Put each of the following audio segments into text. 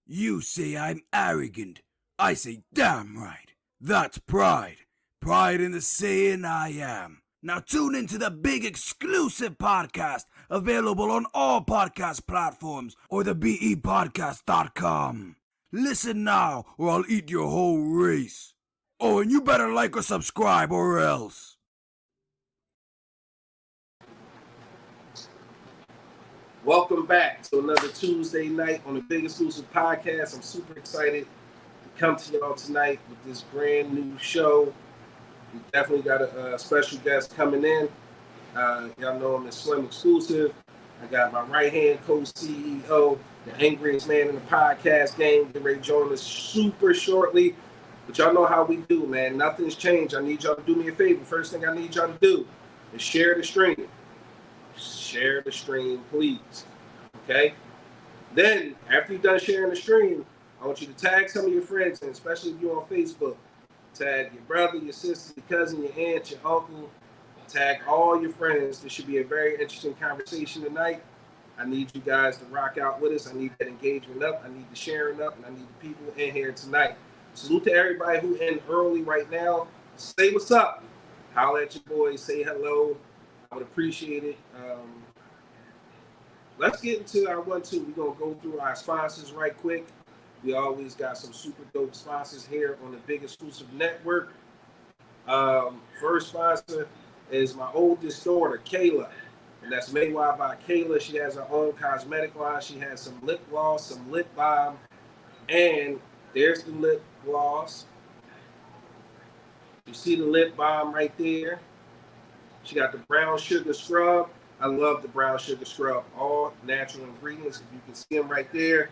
You say I'm arrogant. I say damn right. That's pride. Pride in the saying I am. Now tune into the big exclusive podcast available on all podcast platforms or the BEpodcast.com. Listen now or I'll eat your whole race. Oh, and you better like or subscribe or else. Welcome back to another Tuesday night on the Big Exclusive Podcast. I'm super excited to come to y'all tonight with this brand new show. We definitely got a special guest coming in. Y'all know him as Slim Exclusive. I got my right-hand co-CEO, the angriest man in the podcast game, getting ready to join us super shortly. But y'all know how we do, man. Nothing's changed. I need y'all to do me a favor. First thing I need y'all to do is share the stream. Share the stream, please. Okay? Then, after you're done sharing the stream, I want you to tag some of your friends, and especially if you're on Facebook. Tag your brother, your sister, your cousin, your aunt, your uncle. Tag all your friends. This should be a very interesting conversation tonight. I need you guys to rock out with us. I need that engagement up. I need the sharing up, and I need the people in here tonight. Salute to everybody who in early right now. Say what's up. Holler at your boys. Say hello. I would appreciate it. Let's get into our 1-2. We're going to go through our sponsors right quick. We always got some super dope sponsors here on the Big Exclusive Network. First sponsor is my oldest daughter, Kayla. And that's Maywa by Kayla. She has her own cosmetic line. She has some lip gloss, some lip balm. And there's the lip gloss. You see the lip balm right there. She got the brown sugar scrub. I love the brown sugar scrub. All natural ingredients. If you can see them right there.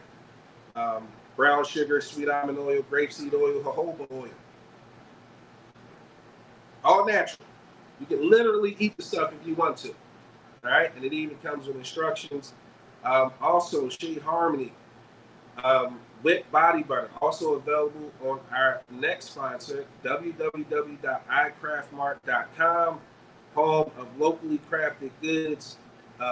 Brown sugar, sweet almond oil, grapeseed oil, jojoba oil. All natural. You can literally eat the stuff if you want to. All right? And it even comes with instructions. Also, Shea Harmony. Wet body butter. Also available on our next sponsor, www.icraftmart.com. Home of locally crafted goods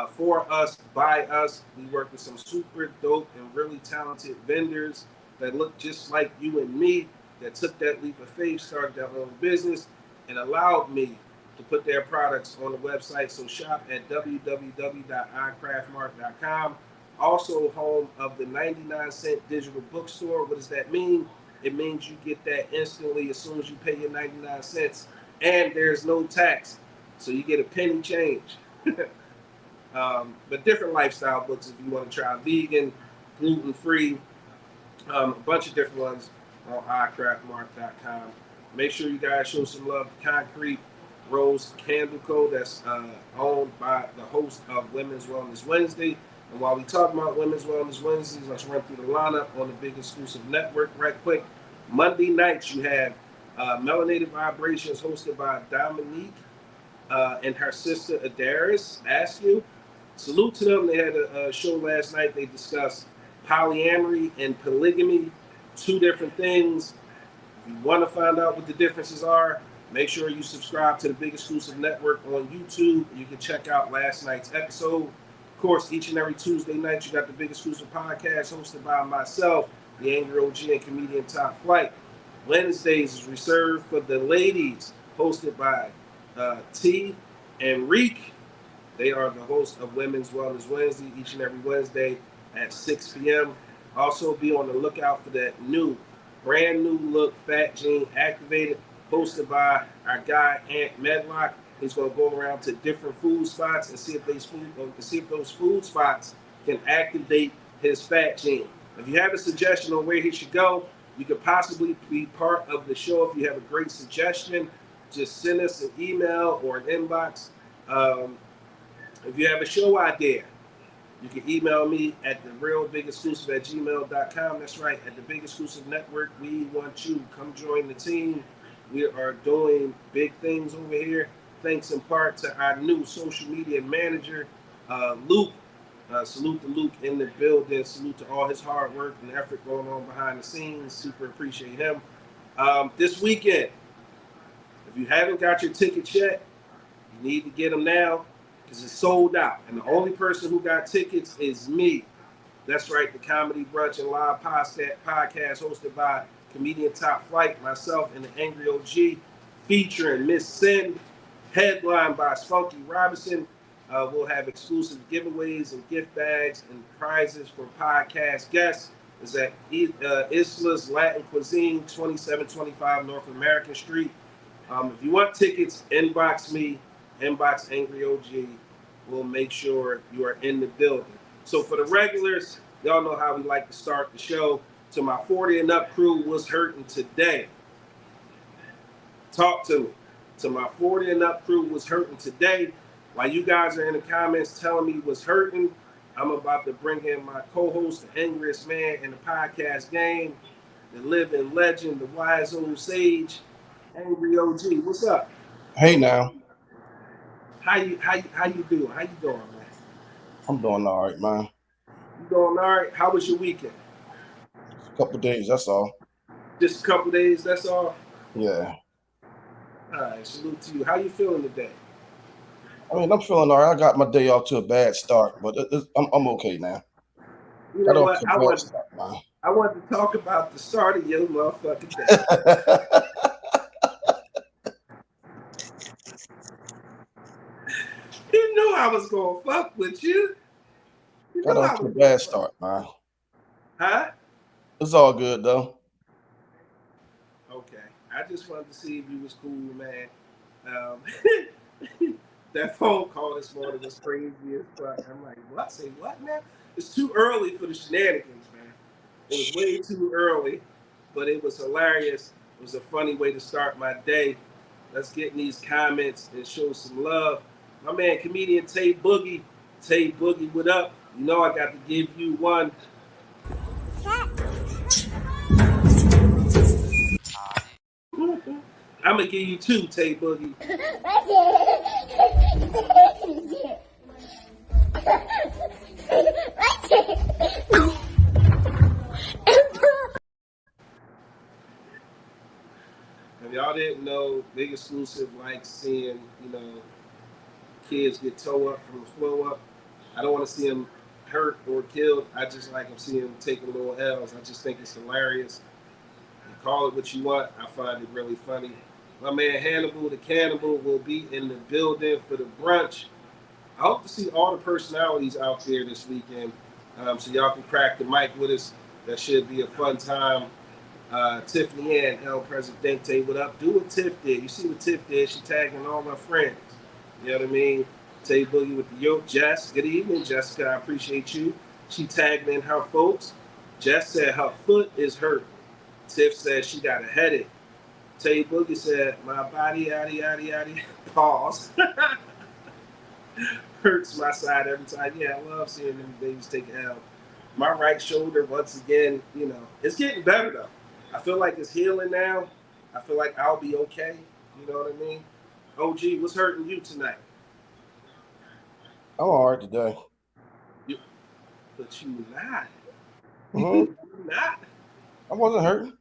for us, by us. We work with some super dope and really talented vendors that look just like you and me, that took that leap of faith, started their own business, and allowed me to put their products on the website. So shop at www.icraftmart.com. Also home of the 99-cent digital bookstore. What does that mean? It means you get that instantly as soon as you pay your 99 cents, and there's no tax. So you get a penny change. But different lifestyle books if you want to try vegan, gluten-free, a bunch of different ones on iCraftMart.com. Make sure you guys show some love to Concrete Rose Candle Co. that's owned by the host of Women's Wellness Wednesday. And while we talk about Women's Wellness Wednesdays, let's run through the lineup on the Big Exclusive Network right quick. Monday nights you have Melanated Vibrations hosted by Dominique and her sister Adaris Askew. Salute to them. They had a show last night. They discussed polyamory and polygamy, two different things. If you want to find out what the differences are, make sure you subscribe to the Big Exclusive Network on YouTube. You can check out last night's episode. Of course, each and every Tuesday night, you got the Big Exclusive Podcast hosted by myself, the Angry OG and comedian Topp Fliight. Wednesdays is reserved for the ladies, hosted by T and Reek. They are the hosts of Women's Wellness Wednesday each and every Wednesday at 6 p.m. Also be on the lookout for that brand new look Fat Gene Activated, hosted by our guy Ant Medlock. He's going to go around to different food spots and see if those food spots can activate his fat gene. If you have a suggestion on where he should go, you could possibly be part of the show. If you have a great suggestion, just send us an email or an inbox. If you have a show idea, You can email me at therealbigexclusive@gmail.com. That's right, at the Big Exclusive Network. We want you. Come join the team. We are doing big things over here. Thanks in part to our new social media manager, Luke. Salute to Luke in the building. Salute to all his hard work and effort going on behind the scenes. Super appreciate him. This weekend, if you haven't got your tickets yet, you need to get them now because it's sold out. And the only person who got tickets is me. That's right, the Comedy Brunch and Live podcast hosted by comedian Top Flight, myself, and the Angry OG, featuring Miss Sin, headlined by Spunky Robinson. We'll have exclusive giveaways and gift bags and prizes for podcast guests. It's at Isla's Latin Cuisine, 2725 North American Street. If you want tickets, inbox me, inbox Angry OG. We'll make sure you are in the building. So for the regulars, y'all know how we like to start the show. To my 40 and up crew, what's hurting today? Talk to me. To my 40 and up crew, what's hurting today? While you guys are in the comments telling me what's hurting, I'm about to bring in my co-host, the angriest man in the podcast game, the living legend, the wise old sage, Angry OG. What's up? Hey now. How you doing? How you doing, man? I'm doing all right, man. You doing all right? How was your weekend? A couple of days, that's all. Just a couple days, that's all? Yeah. All right, salute to you. How you feeling today? I mean, I'm feeling all right. I got my day off to a bad start, but I'm okay now. You know what? I want to talk about the start of your motherfucking day. You knew I was gonna fuck with you. Got off to a bad start, man. Huh? It's all good though. Okay. I just wanted to see if you was cool, man. That phone call this morning was crazy as fuck. I'm like, what? Say what now? It's too early for the shenanigans, man. It was way too early, but it was hilarious. It was a funny way to start my day. Let's get in these comments and show some love. My man, comedian Tay Boogie. Tay Boogie, what up? You know I got to give you one. I'm going to give you two, Tay Boogie. If y'all didn't know, Big Exclusive likes seeing, kids get toe up from the flow up. I don't want to see them hurt or killed. I just like them seeing them taking little L's. I just think it's hilarious. You call it what you want. I find it really funny. My man Hannibal the Cannibal will be in the building for the brunch. I hope to see all the personalities out there this weekend, so y'all can crack the mic with us. That should be a fun time. Tiffany Ann, El Presidente, what up? Do what Tiff did. You see what Tiff did? She tagging all my friends. You know what I mean? Tay Boogie with the yoke. Jess, good evening, Jessica. I appreciate you. She tagged in her folks. Jess said her foot is hurt. Tiff said she got a headache. Tay Boogie said, my body, yaddy, yaddy, yaddy. Pause. Hurts my side every time. Yeah, I love seeing them babies take an L. My right shoulder, once again, it's getting better, though. I feel like it's healing now. I feel like I'll be okay. You know what I mean? OG, what's hurting you tonight? I'm all right today. But you not. Mm-hmm. You not. I wasn't hurting.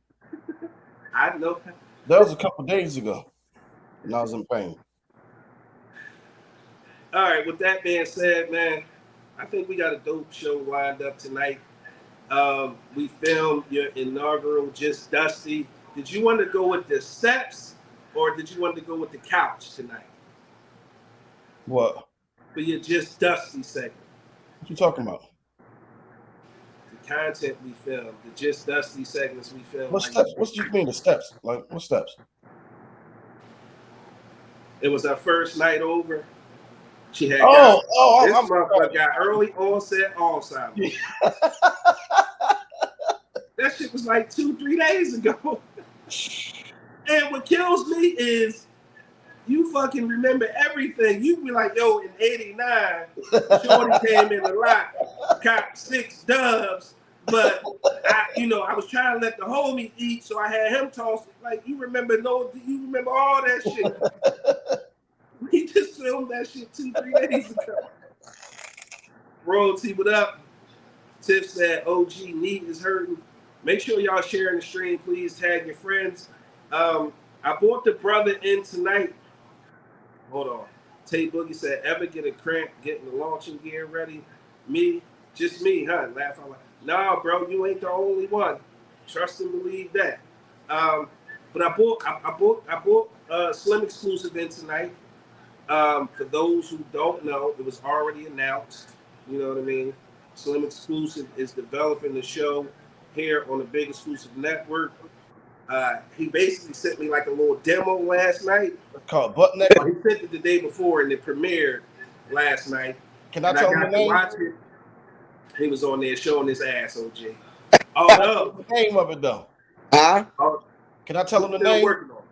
I know. That was a couple days ago, and I was in pain. All right, with that being said, man, I think we got a dope show lined up tonight. We filmed your inaugural Just Dusty. Did you want to go with the steps or did you want to go with the couch tonight? What? For your Just Dusty segment. What you talking about? The content we filmed, the Just Dusty segments we filmed. What steps? What do you mean the steps? Like, what steps? It was our first night over. She had this motherfucker got early onset Alzheimer's. That shit was like 2-3 days ago. And what kills me is you fucking remember everything. You be like, yo, in '89, Shorty came in a lot. got 6 dubs, but I was trying to let the homie eat, so I had him toss it. Like, you remember all that shit. We just filmed that shit 2-3 days ago. Royalty, what up? Tiff said, OG knee is hurting. Make sure y'all sharing the stream. Please tag your friends. I brought the brother in tonight. Hold on. Tate Boogie said, ever get a cramp getting the launching gear ready? Me? Just me, huh? Laugh out loud. Nah, bro, you ain't the only one. Trust and believe that. But I bought Slim exclusive in tonight. For those who don't know, it was already announced. You know what I mean? Slim Exclusive is developing the show here on the Big Exclusive Network. He basically sent me like a little demo last night. It's called Butt Neck. He sent it the day before and it premiered last night. Can I tell him the name? Watch it. He was on there showing his ass, OG. Oh no. The name of it though. Huh? Can I tell him the name? Working on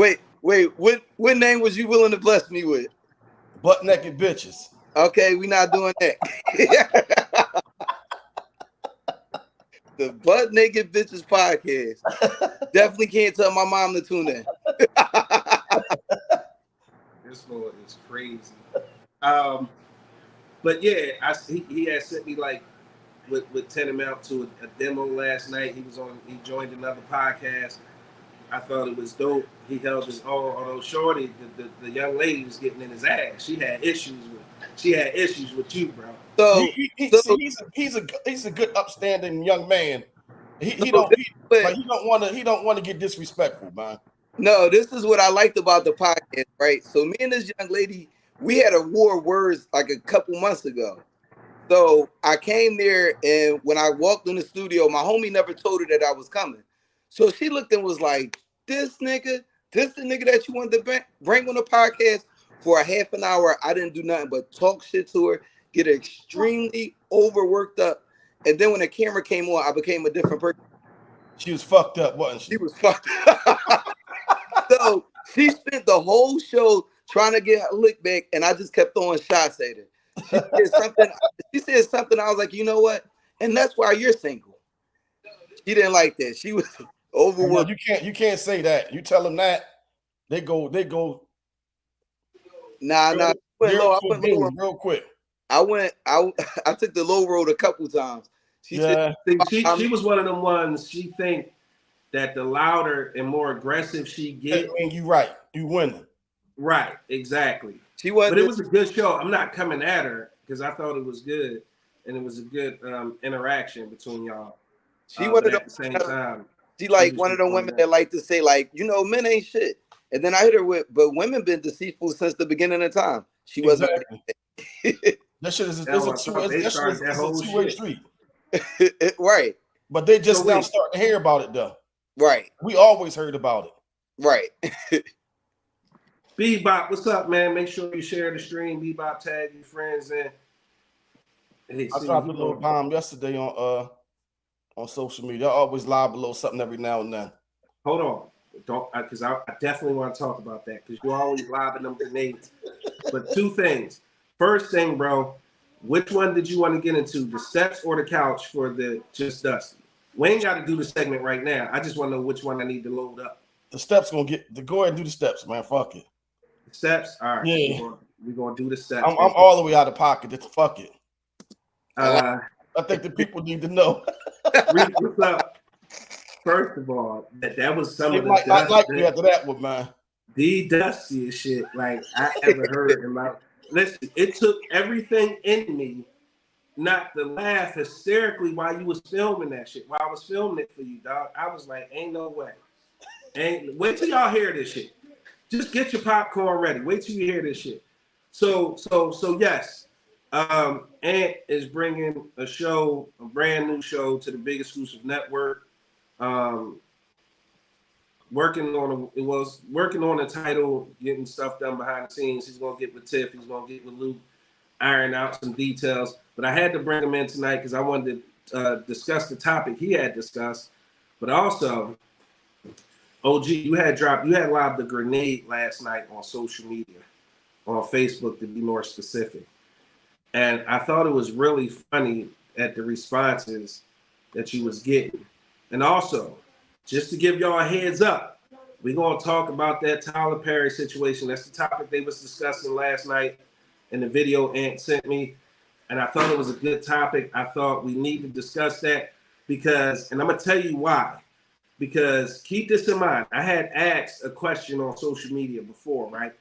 it. Wait. What name was you willing to bless me with? Butt Naked Bitches. Okay, we not doing that. The Butt Naked Bitches podcast. Definitely can't tell my mom to tune in. This Lord is crazy. But yeah, he had sent me like with 10 amount to a demo last night. He joined another podcast. I thought it was dope. He held his own, although Shorty, the young lady was getting in his ass. She had issues with you, bro. So he's a good, upstanding young man. He don't want to get disrespectful, man. No, this is what I liked about the podcast, right? So me and this young lady, we had a war of words like a couple months ago. So I came there, and when I walked in the studio, my homie never told her that I was coming. So she looked and was like, this the nigga that you wanted to bring on the podcast for a half an hour. I didn't do nothing but talk shit to her, get her extremely overworked up. And then when the camera came on, I became a different person. She was fucked up, wasn't she? She was fucked up. So she spent the whole show trying to get her lick back, and I just kept throwing shots at her. She said something. I was like, you know what? And that's why you're single. She didn't like that. She was overworked. You can't say that. You tell them that, they go. Nah. I went real quick. I took the low road a couple times. She was one of them ones. She think that the louder and more aggressive she get, I mean, you right. You winning. Right, exactly. But it was a good show. I'm not coming at her because I thought it was good, and it was a good interaction between y'all. She wanted at the same time. She like one of the women that like to say like, men ain't shit. And then I hit her with, but women been deceitful since the beginning of time. She wasn't. That shit is a two-way street. Right. But they just now starting to hear about it though. Right. We always heard about it. Right. Bebop, what's up, man? Make sure you share the stream. Bebop, tag your friends in. I dropped a little bomb yesterday on social media. I always live below something every now and then. Hold on. Don't, because I definitely want to talk about that because you're always lobbing them grenades. But 2 things. First thing, bro, which one did you want to get into, the steps or the couch for the Just Dusty? We ain't got to do the segment right now. I just want to know which one I need to load up. The steps go ahead and do the steps, man. Fuck it. The steps? All right. Yeah. We're going to do the steps. I'm all the way out of pocket. Just fuck it. I think the people need to know. What's up? First of all, that was some of the like you after that one, man. The dustiest shit like I ever heard in my. Listen, it took everything in me not to laugh hysterically while you was filming that shit. While I was filming it for you, dog, I was like, ain't no way. Wait till y'all hear this shit. Just get your popcorn ready. Wait till you hear this shit. So yes, Ant is bringing a brand new show to the Big Exclusive Network. Working on the title, getting stuff done behind the scenes. He's gonna get with Tiff. He's gonna get with Luke, iron out some details. But I had to bring him in tonight because I wanted to discuss the topic he had discussed. But also, OG, you had lobbed a grenade last night on social media, on Facebook to be more specific. And I thought it was really funny at the responses that you was getting. And also, just to give y'all a heads up, we're gonna talk about that Tyler Perry situation. That's the topic they was discussing last night in the video Ant sent me. And I thought it was a good topic. I thought we need to discuss that because, and I'm gonna tell you why. Because keep this in mind, I had asked a question on social media before, right?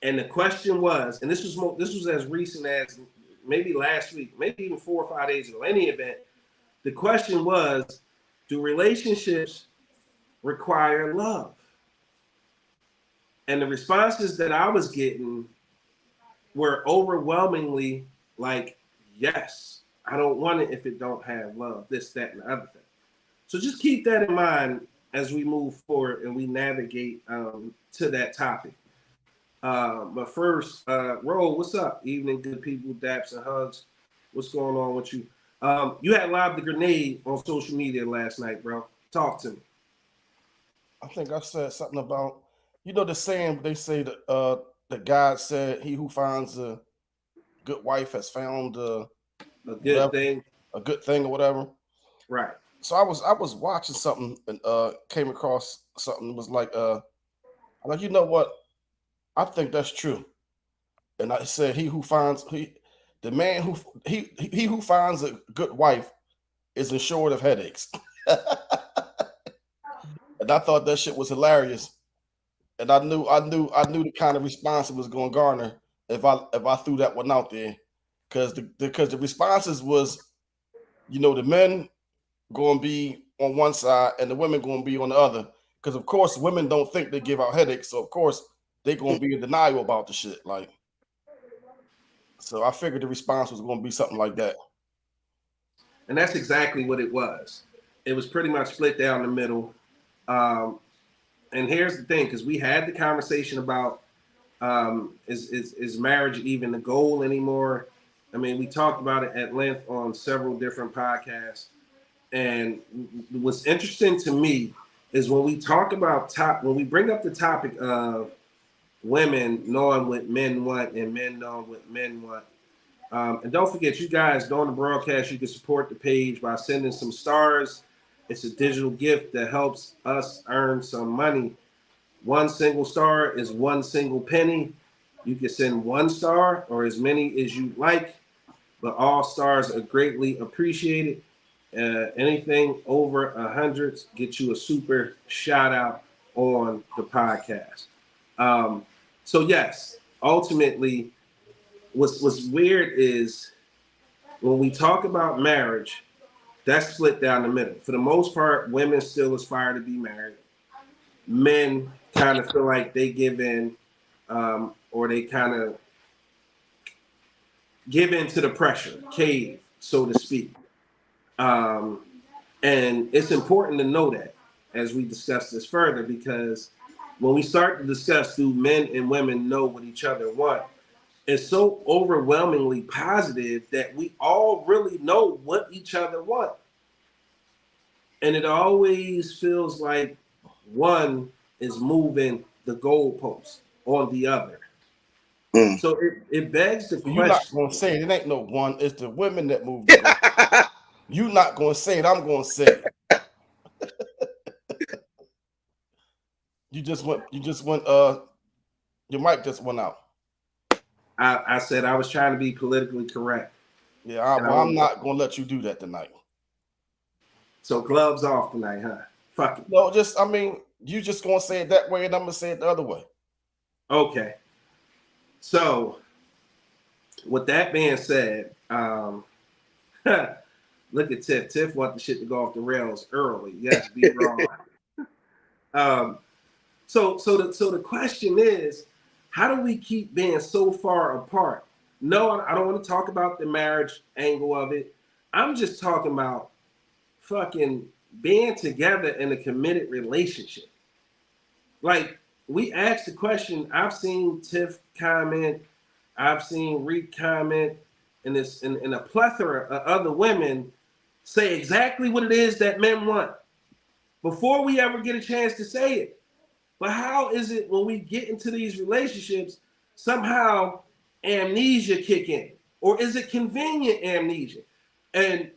And the question was, and this was as recent as maybe last week, maybe even 4 or 5 days ago. Any event, the question was, do relationships require love? And the responses that I was getting were overwhelmingly like, yes, I don't want it if it don't have love, this, that, and the other thing. So just keep that in mind as we move forward and we navigate to that topic. But first, Ro, what's up? Evening, good people, daps and hugs. What's going on with you? You had lobbed the grenade on social media last night, bro. Talk to me. I think I said something about, you know, the saying they say that God said, "He who finds a good wife has found A good whatever, thing. a good thing or whatever." Right. So I was watching something and came across something that was like I'm like, you know what? I think that's true. And I said, the man who he who finds a good wife is insured of headaches. And I thought that shit was hilarious. And I knew the kind of response it was going to garner if I threw that one out there, because the responses was, you know, the men going to be on one side and the women going to be on the other, because of course women don't think they give out headaches, so of course they going to be in denial about the shit. Like, so I figured the response was going to be something like that. And that's exactly what it was. It was pretty much split down the middle. And here's the thing, because we had the conversation about is marriage even the goal anymore? I mean, we talked about it at length on several different podcasts. And what's interesting to me is when we talk about when we bring up the topic of women knowing what men want and men knowing what men want. And don't forget, you guys, during the broadcast, you can support the page by sending some stars. It's a digital gift that helps us earn some money. One single star is one single penny. You can send 1 star or as many as you like, but all stars are greatly appreciated. Anything over 100 gets you a super shout out on the podcast. So yes, ultimately, what's weird is when we talk about marriage, that's split down the middle. For the most part, women still aspire to be married. Men kind of feel like they give in, or they kind of give in to the pressure, cave, so to speak. And it's important to know that as we discuss this further, because when we start to discuss do men and women know what each other want, it's so overwhelmingly positive that we all really know what each other want. And it always feels like one is moving the goalpost on the other. Mm. So it begs the You're not question. going to say it. It ain't no one. It's the women that move the goal. You're not going to say it. I'm going to say it. You just went. Your mic just went out. I said I was trying to be politically correct. Yeah, I'm not going to let you do that tonight. So gloves off tonight, huh? Fuck it. No, you just going to say it that way, and I'm going to say it the other way. Okay. So, with that being said, look at Tiff. Tiff want the shit to go off the rails early. Yes, be wrong. So the question is, how do we keep being so far apart? No, I don't want to talk about the marriage angle of it. I'm just talking about fucking being together in a committed relationship. Like, we asked the question, I've seen Tiff comment, I've seen Reed comment, and a plethora of other women say exactly what it is that men want before we ever get a chance to say it. But how is it when we get into these relationships, somehow amnesia kick in? or is it convenient amnesia? And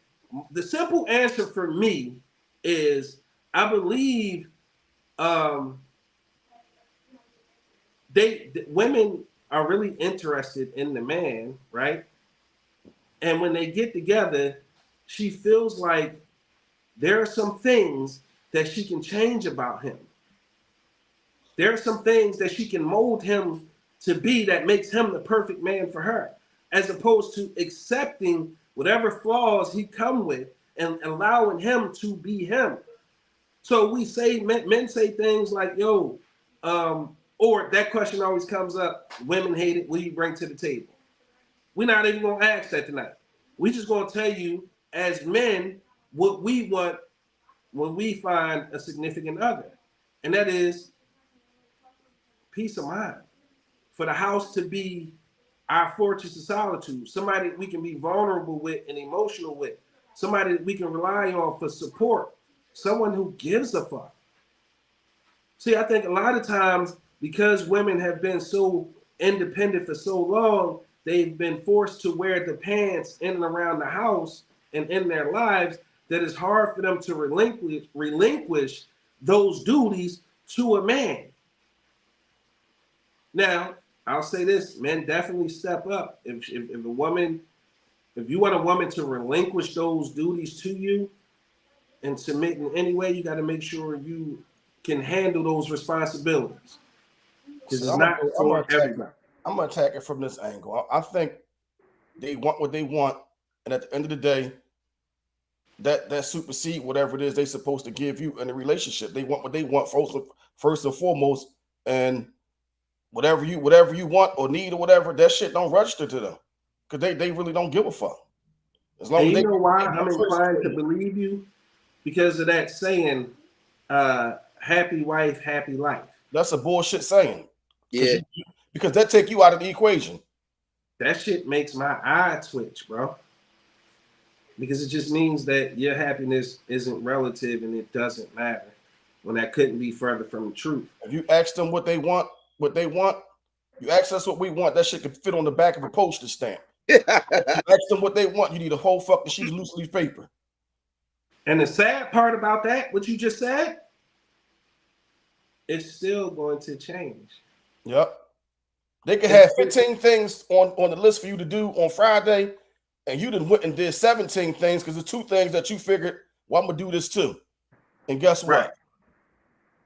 the simple answer for me is I believe women are really interested in the man, right? And when they get together, she feels like there are some things that she can change about him. There are some things that she can mold him to be that makes him the perfect man for her, as opposed to accepting whatever flaws he come with and allowing him to be him. So we say men say things like, "Yo," or that question always comes up: "Women hate it. What do you bring to the table?" We're not even gonna ask that tonight. We just gonna tell you as men what we want when we find a significant other, and that is peace of mind. For the house to be our fortress of solitude, somebody we can be vulnerable with and emotional with, somebody that we can rely on for support, someone who gives a fuck. See, I think a lot of times because women have been so independent for so long, they've been forced to wear the pants in and around the house and in their lives that it's hard for them to relinquish those duties to a man. Now, I'll say this: men definitely step up. If a woman, if you want a woman to relinquish those duties to you and submit in any way, you got to make sure you can handle those responsibilities, because it's not for everybody. I'm gonna attack it from this angle. I think they want what they want, and at the end of the day, that supersede whatever it is they're supposed to give you in a relationship. They want what they want first and foremost, and whatever you want or need or whatever, that shit don't register to them because they really don't give a fuck. As long as you know why I'm inclined to believe you, because of that saying, "Happy wife, happy life." That's a bullshit saying. Yeah, because that take you out of the equation. That shit makes my eye twitch, bro. Because it just means that your happiness isn't relative and it doesn't matter, when that couldn't be further from the truth. If you ask them what they want, you ask us what we want, that shit could fit on the back of a postage stamp. If you ask them what they want, you need a whole fucking sheet of loose leaf paper. And the sad part about that, what you just said, it's still going to change. Yep. They could have 15 things on the list for you to do on Friday, and you done went and did 17 things because the 2 things that you figured, well, I'm gonna do this too. And guess what?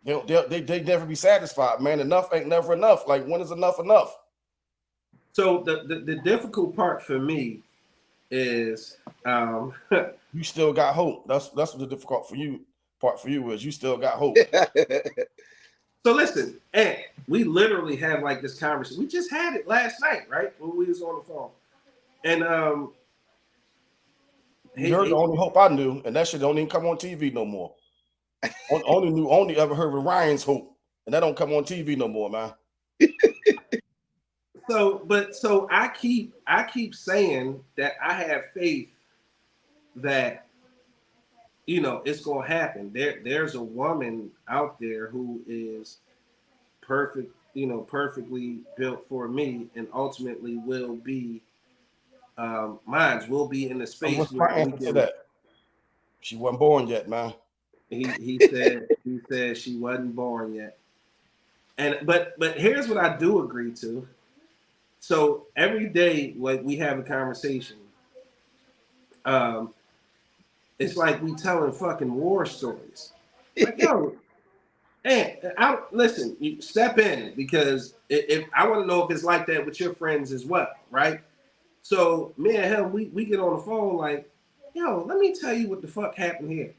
Right. They never be satisfied, man. Enough ain't never enough. Like, when is enough enough? So the difficult part for me is you still got hope. That's what the difficult part for you is. You still got hope. So listen, and we literally have like this conversation. We just had it last night, right? When we was on the phone. And you heard the only hope I knew, and that shit don't even come on TV no more. only ever heard of Ryan's hope, and that don't come on TV no more, man. So I keep saying that I have faith that, you know, it's gonna happen. There's a woman out there who is perfect, you know, perfectly built for me, and ultimately will be mine. Will be in the space. What's my answer to that? She wasn't born yet, man. He said she wasn't born yet. And but here's what I do agree to. So every day, like, we have a conversation, it's like we telling fucking war stories. Like, yo, hey, listen, you step in, because if I want to know if it's like that with your friends as well, right? So me and him, we get on the phone like, yo, let me tell you what the fuck happened here.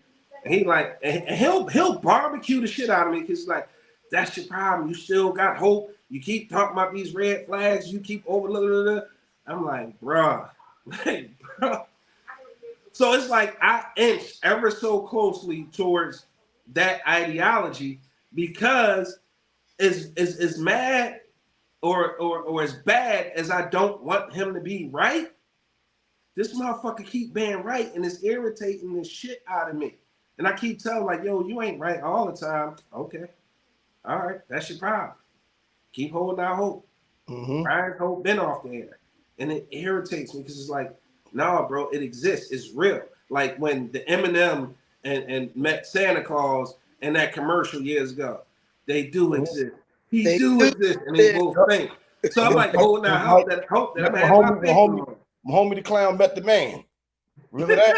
And he like, and he'll barbecue the shit out of me, because like, that's your problem. You still got hope. You keep talking about these red flags. You keep overlooking. I'm like, bruh. Like, bro. So it's like I inch ever so closely towards that ideology, because as mad or as bad as I don't want him to be right, this motherfucker keep being right, and it's irritating the shit out of me. And I keep telling, like, yo, you ain't right all the time. Okay. All right, that's your problem. Keep holding out hope. Ryan's hope been off the air. and it irritates me because it's like, nah, bro, it exists. It's real. Like when the Eminem and met Santa Claus in that commercial years ago, they do exist. He They do do exist, and they it. both Yep. think. So And I'm then like holding out hope that I'm when gonna have my when faith on. homie the clown met the man. Remember that?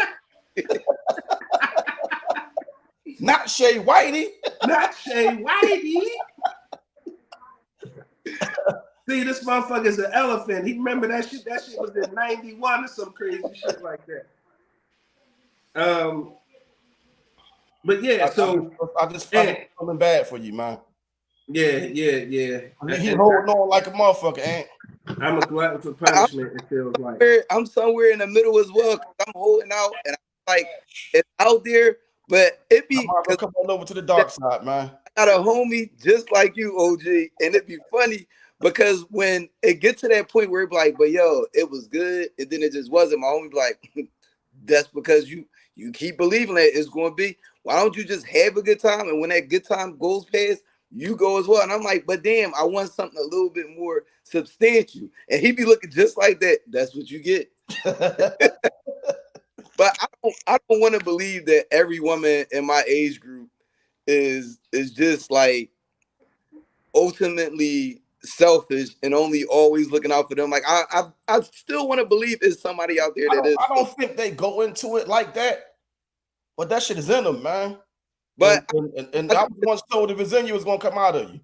Not Shay Whitey. Not Shay Whitey. See, this motherfucker's an elephant. He remember that shit. That shit was in '91 or some crazy shit like that. But yeah, so I just feeling bad for you, man. yeah. He holding on like a motherfucker, ain't? I'm a glutton for punishment. It feels like I'm somewhere in the middle as well. I'm holding out, and I'm like, it's out there, but it be because Come on over to the dark side, man. I got a homie just like you, OG, and it'd be funny because when it gets to that point where it be like, but yo, it was good, and then it just wasn't. My homie be like, that's because you keep believing that it's going to be. Why don't you just have a good time? And when that good time goes past, you go as well. And I'm like, but damn, I want something a little bit more substantial. And he be looking just like that. That's what you get. But I don't want to believe that every woman in my age group is just like ultimately selfish and only always looking out for them. Like I still want to believe there's somebody out there that is. I don't think they go into it like that, but that shit is in them, man. But and I was once told if it's in you, it's gonna come out of you.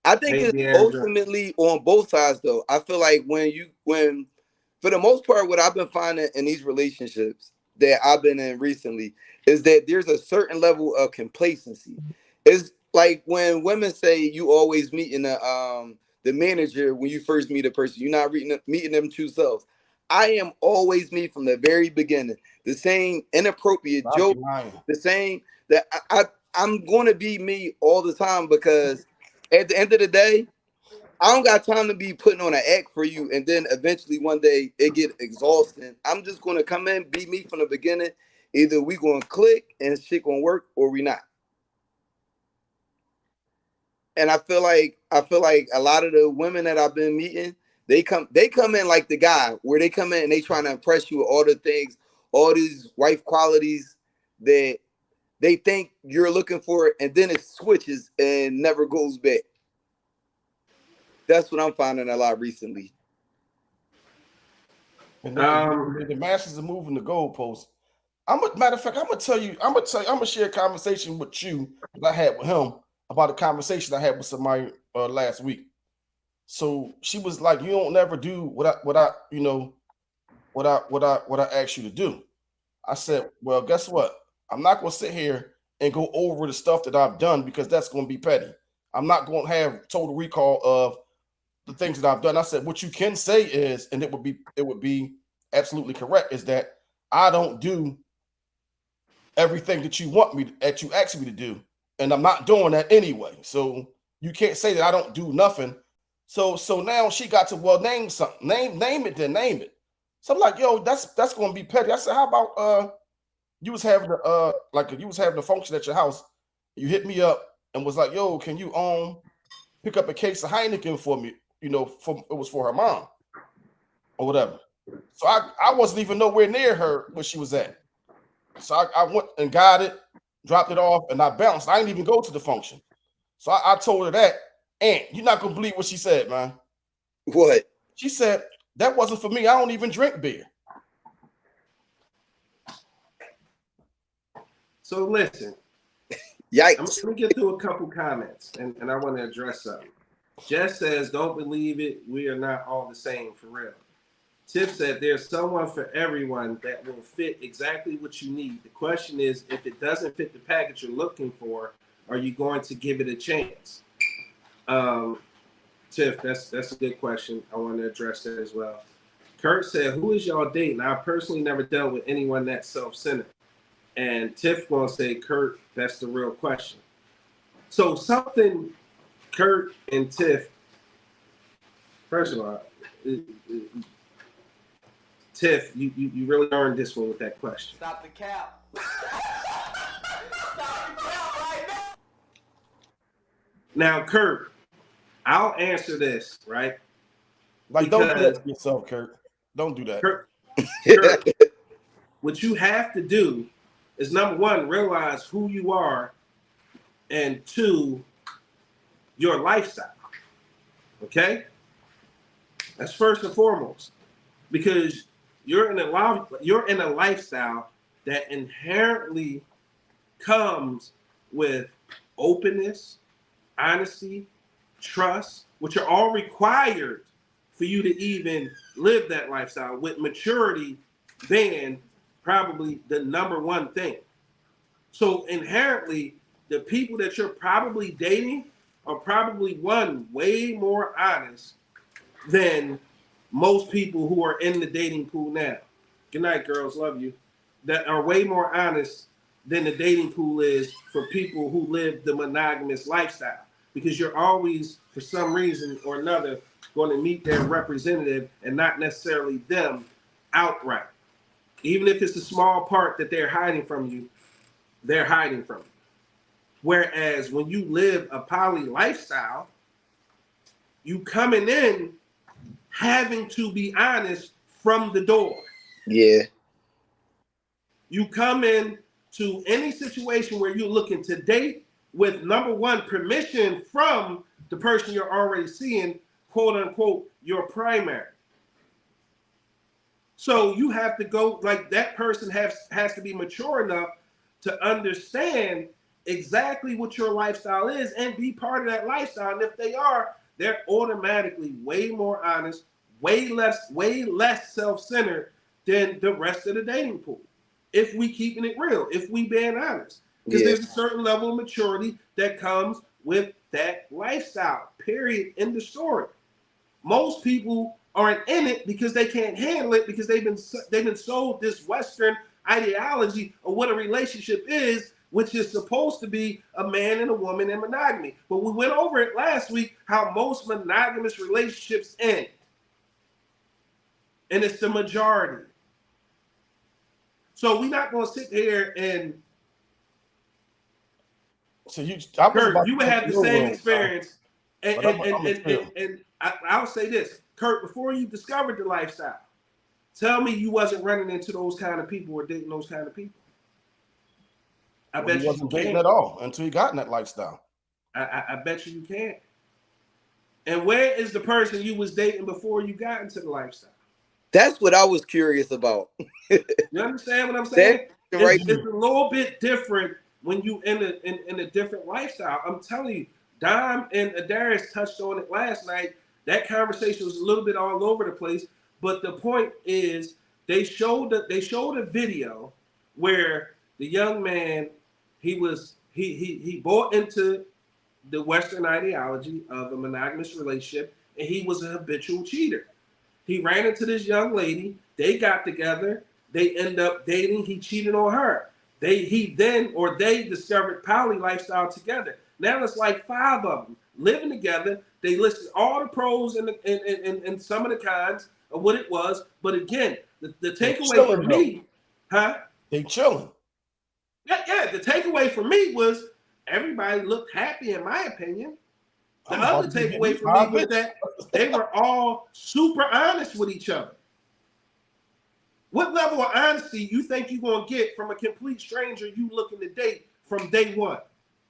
I think it's ultimately on both sides, though. I feel like when for the most part, what I've been finding in these relationships that I've been in recently is that there's a certain level of complacency. It's like when women say you always meeting the manager when you first meet a person, you're not meeting them true selves. I am always me from the very beginning. The same inappropriate joke, the same that I'm going to be me all the time because at the end of the day, I don't got time to be putting on an act for you, and then eventually one day it get exhausting. I'm just gonna come in, be me from the beginning. Either we gonna click and shit gonna work, or we not. And I feel like a lot of the women that I've been meeting, they come in like the guy where they come in and they trying to impress you with all the things, all these wife qualities that they think you're looking for, and then it switches and never goes back. That's what I'm finding a lot recently. And the masses are moving the goalposts. Matter of fact, I'm gonna share a conversation with you that I had with him about a conversation I had with somebody last week. So she was like, "You don't never do what I asked you to do." I said, "Well, guess what? I'm not gonna sit here and go over the stuff that I've done because that's gonna be petty. I'm not gonna have total recall of the things that I've done." I said, "What you can say is, and it would be absolutely correct, is that I don't do everything that you ask me to do, and I'm not doing that anyway. So you can't say that I don't do nothing." So now she got to, well, name something, name it, then name it. So I'm like, yo, that's gonna be petty. I said, how about you was having a function at your house, you hit me up and was like, yo, can you pick up a case of Heineken for me? It was for her mom or whatever. So I wasn't even nowhere near her where she was at. So I went and got it, dropped it off, and I bounced. I didn't even go to the function. So I told her that, and you're not gonna believe what she said, man. What? She said, that wasn't for me. I don't even drink beer. So listen. Yikes. Let me get through a couple comments, and I want to address something. Jess says, don't believe it. We are not all the same, for real. Tiff said, there's someone for everyone that will fit exactly what you need. The question is, if it doesn't fit the package you're looking for, are you going to give it a chance? Tiff, that's a good question. I want to address that as well. Kurt said, who is y'all dating? I personally never dealt with anyone that's self-centered. And Tiff gonna say, Kurt, that's the real question. So something, Kurt and Tiff, first of all, Tiff, you really earned this one with that question. Stop the cap. Stop the cap right now. Now, Kurt, I'll answer this, right? Like, don't do that to yourself, Kurt. Don't do that. Kurt, what you have to do is, number one, realize who you are, and two, your lifestyle. Okay? That's first and foremost. Because you're in a lifestyle that inherently comes with openness, honesty, trust, which are all required for you to even live that lifestyle, with maturity being probably the number one thing. So inherently, the people that you're probably dating are probably, one, way more honest than most people who are in the dating pool now. Good night, girls. Love you. That are way more honest than the dating pool is for people who live the monogamous lifestyle. Because you're always, for some reason or another, going to meet their representative and not necessarily them outright. Even if it's a small part that they're hiding from you, they're hiding from you. Whereas when you live a poly lifestyle, you coming in having to be honest from the door. Yeah. You come in to any situation where you're looking to date with, number one, permission from the person you're already seeing, quote unquote, your primary. So you have to go, like, that person has to be mature enough to understand exactly what your lifestyle is and be part of that lifestyle. And if they are, they're automatically way more honest, way less self-centered than the rest of the dating pool. If we keeping it real, if we being honest. Because there's a certain level of maturity that comes with that lifestyle, period, end of story. Most people aren't in it because they can't handle it, because they've been sold this Western ideology of what a relationship is, which is supposed to be a man and a woman in monogamy. But we went over it last week, how most monogamous relationships end. And it's the majority. So we're not going to sit here and... So you would have the same experience. And I'll say this, Kurt, before you discovered the lifestyle, tell me you wasn't running into those kind of people or dating those kind of people. I bet you wasn't dating at all until he got in that lifestyle. I bet you can't. And where is the person you was dating before you got into the lifestyle? That's what I was curious about. You understand what I'm saying? It's a little bit different when you in a different lifestyle. I'm telling you, Dom and Adarius touched on it last night. That conversation was a little bit all over the place, but the point is they showed a video where the young man, he bought into the Western ideology of a monogamous relationship, and he was a habitual cheater. He ran into this young lady. They got together. They end up dating. He cheated on her. They discovered poly lifestyle together. Now it's like 5 of them living together. They listed all the pros and some of the cons of what it was. But again, the takeaway for me, They chilling. Yeah. The takeaway for me was everybody looked happy, in my opinion. The other takeaway for me was that they were all super honest with each other. What level of honesty you think you're going to get from a complete stranger you looking to date from day one?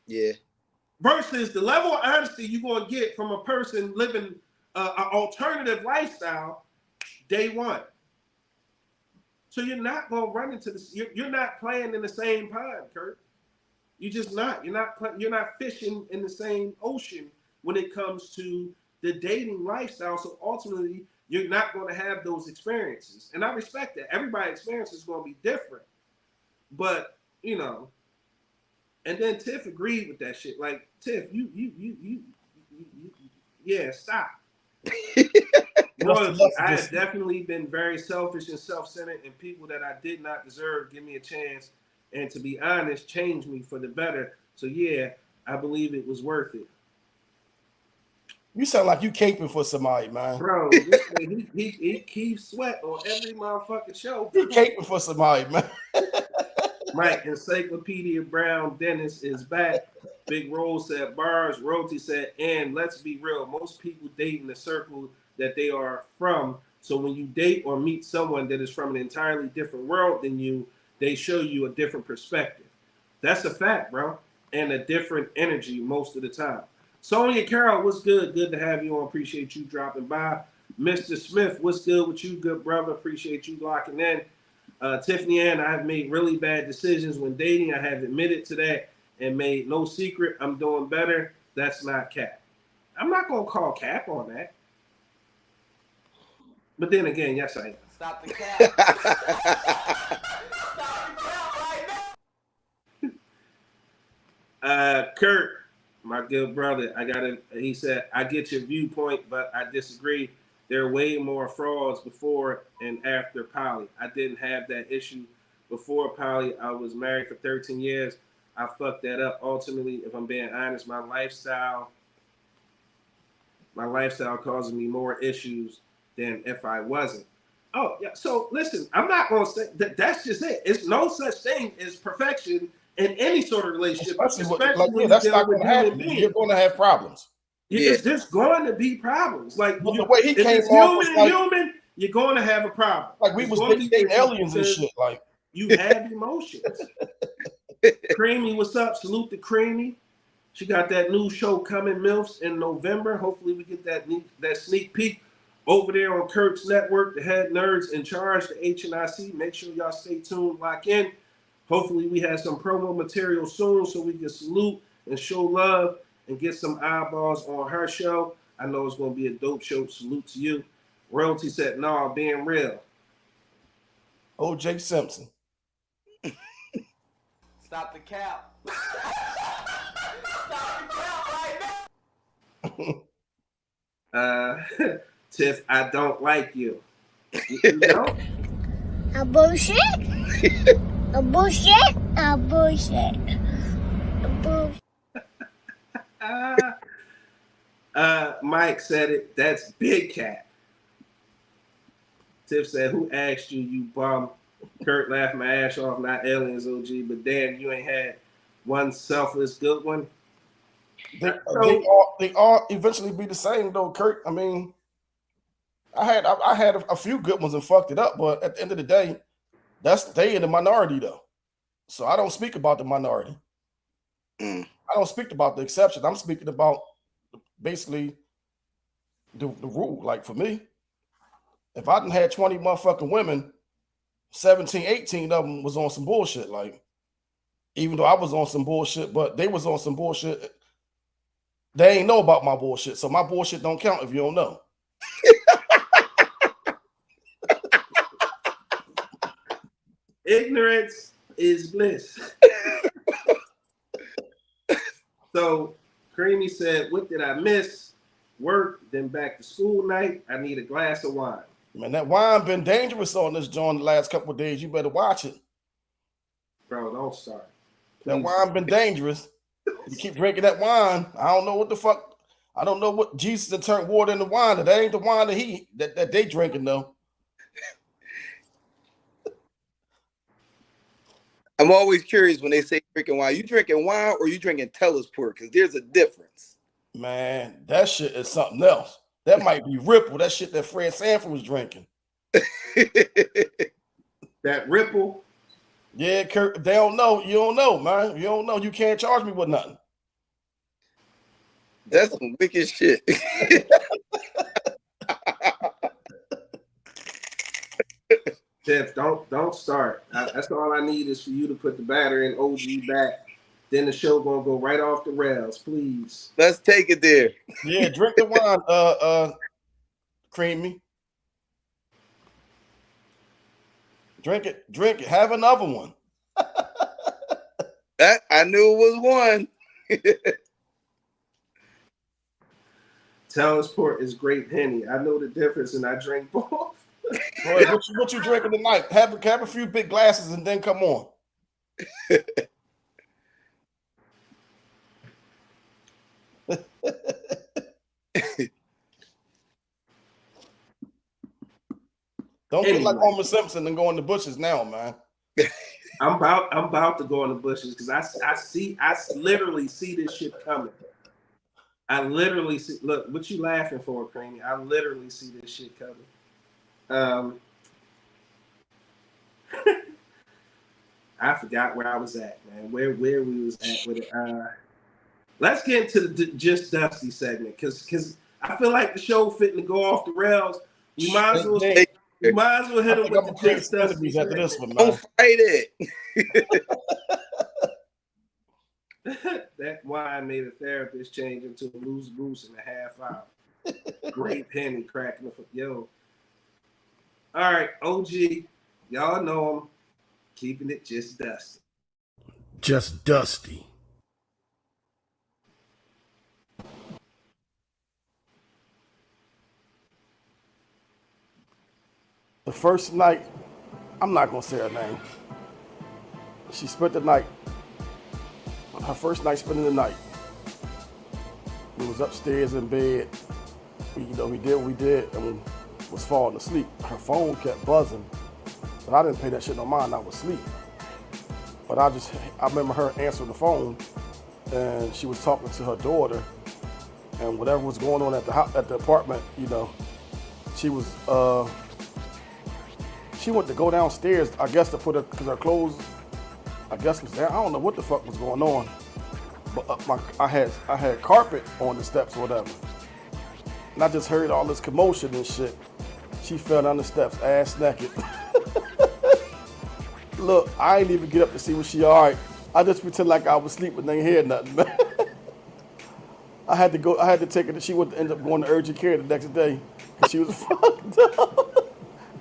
Yeah. Versus the level of honesty you're going to get from a person living an alternative lifestyle day one. So you're not going to run into this. You're not playing in the same pond, Kurt. You're just not. You're not fishing in the same ocean when it comes to the dating lifestyle. So ultimately, you're not going to have those experiences. And I respect that. Everybody's experience is going to be different. But, you know, and then Tiff agreed with that shit. Like, Tiff, yeah, stop. I have definitely been very selfish and self-centered, and people that I did not deserve give me a chance, and to be honest, changed me for the better. So yeah, I believe it was worth it. You sound like you caping for somebody, man. Bro, he keeps sweat on every motherfucking show. He caping for somebody, man. Mike, Encyclopedia Brown Dennis is back. Big Rose said bars. Royalty said, and let's be real, most people date in the circle that they are from. So when you date or meet someone that is from an entirely different world than you, they show you a different perspective. That's a fact, bro. And a different energy most of the time. Sonia Carroll, what's good? Good to have you on. Appreciate you dropping by. Mr. Smith, what's good with you, good brother? Appreciate you locking in. Tiffany Ann, I have made really bad decisions when dating. I have admitted to that and made no secret. I'm doing better. That's not cap. I'm not going to call cap on that. But then again, yes, I am. Stop the cap. Stop the cap right now. Kurt, my good brother, he said, I get your viewpoint, but I disagree. There are way more frauds before and after poly. I didn't have that issue before poly. I was married for 13 years. I fucked that up. Ultimately, if I'm being honest, my lifestyle causes me more issues than if I wasn't. Oh, yeah. So listen, I'm not going to say that's just it. It's no such thing as perfection in any sort of relationship. Especially when that's not going to happen. You're going to have problems. It's just going to be problems. Like the way he came off, human, you're going to have a problem. Like we was dating aliens and shit. Like you have emotions. Creamy, what's up? Salute to Creamy. She got that new show coming, MILFs, in November. Hopefully we get that sneak peek over there on Kurt's network, the head nerds in charge, the HNIC. Make sure y'all stay tuned, lock in. Hopefully we have some promo material soon so we can salute and show love and get some eyeballs on her show. I know it's going to be a dope show. Salute to you. Royalty said, no, being real. Oh, Jake Simpson. Stop the cap. Stop the cap right now. Tiff, I don't like you. You know? A bullshit. A bullshit. A bullshit. A bullshit. Mike said it. That's big cat. Tiff said, who asked you, you bum? Kurt laughed my ass off, not aliens, OG, but damn, you ain't had one selfless good one. They all eventually be the same though, Kurt. I mean, I had a few good ones and fucked it up, but at the end of the day, they in the minority though. So I don't speak about the minority. I don't speak about the exception. I'm speaking about basically the rule. Like for me, if I done had 20 motherfucking women, 17, 18 of them was on some bullshit. Like, even though I was on some bullshit, but they was on some bullshit. They ain't know about my bullshit. So my bullshit don't count if you don't know. Ignorance is bliss. So Creamy said, what did I miss? Work, then back to school night. I need a glass of wine. Man, that wine been dangerous on this joint the last couple of days. You better watch it. Bro, don't start. Please. That wine been dangerous. You keep drinking that wine. I don't know what the fuck. I don't know what Jesus had turned water into wine. That ain't the wine that they drinking though. I'm always curious when they say drinking wine. You drinking wine or you drinking Telesport? Because there's a difference. Man, that shit is something else. That might be Ripple. That shit that Fred Sanford was drinking. That Ripple. Yeah, Kurt, they don't know. You don't know, man. You don't know. You can't charge me with nothing. That's some wicked shit. Jeff, don't start. That's all I need is for you to put the battery in OG back. Then the show gonna go right off the rails, please. Let's take it there. Yeah, drink the wine, Creamy. Drink it. Have another one. That I knew it was one. Telesport is great Henny. I know the difference, and I drink both. Boy, what you drinking tonight? Have a few big glasses and then come on. Don't get like Homer Simpson and go in the bushes now, man. I'm about to go in the bushes because I literally see this shit coming. I literally see. Look, what you laughing for, Creamy? I literally see this shit coming. I forgot where I was at, man. Where we was at with it. Let's get into the Just Dusty segment because I feel like the show fitting to go off the rails. We might as well hit him with the Just Dusty after this one, man. Don't fight it. That wine made a therapist change into a loose goose in a half hour. Great penny cracking the yo. All right, OG, y'all know him. Keeping it just dusty. Just Dusty. The first night, I'm not gonna say her name. She spent the night. Her first night spending the night. We was upstairs in bed. We did what we did and was falling asleep. Her phone kept buzzing, but I didn't pay that shit no mind. I was asleep. But I remember her answering the phone, and she was talking to her daughter, and whatever was going on at the apartment, she went to go downstairs, I guess, to put because her clothes, I guess, was there. I don't know what the fuck was going on, but I had carpet on the steps or whatever, and I just heard all this commotion and shit. She fell down the steps, ass naked. Look, I ain't even get up to see was she all right. I just pretend like I was asleep and ain't hear nothing, man. I had to take her. She would end up going to urgent care the next day because she was fucked up.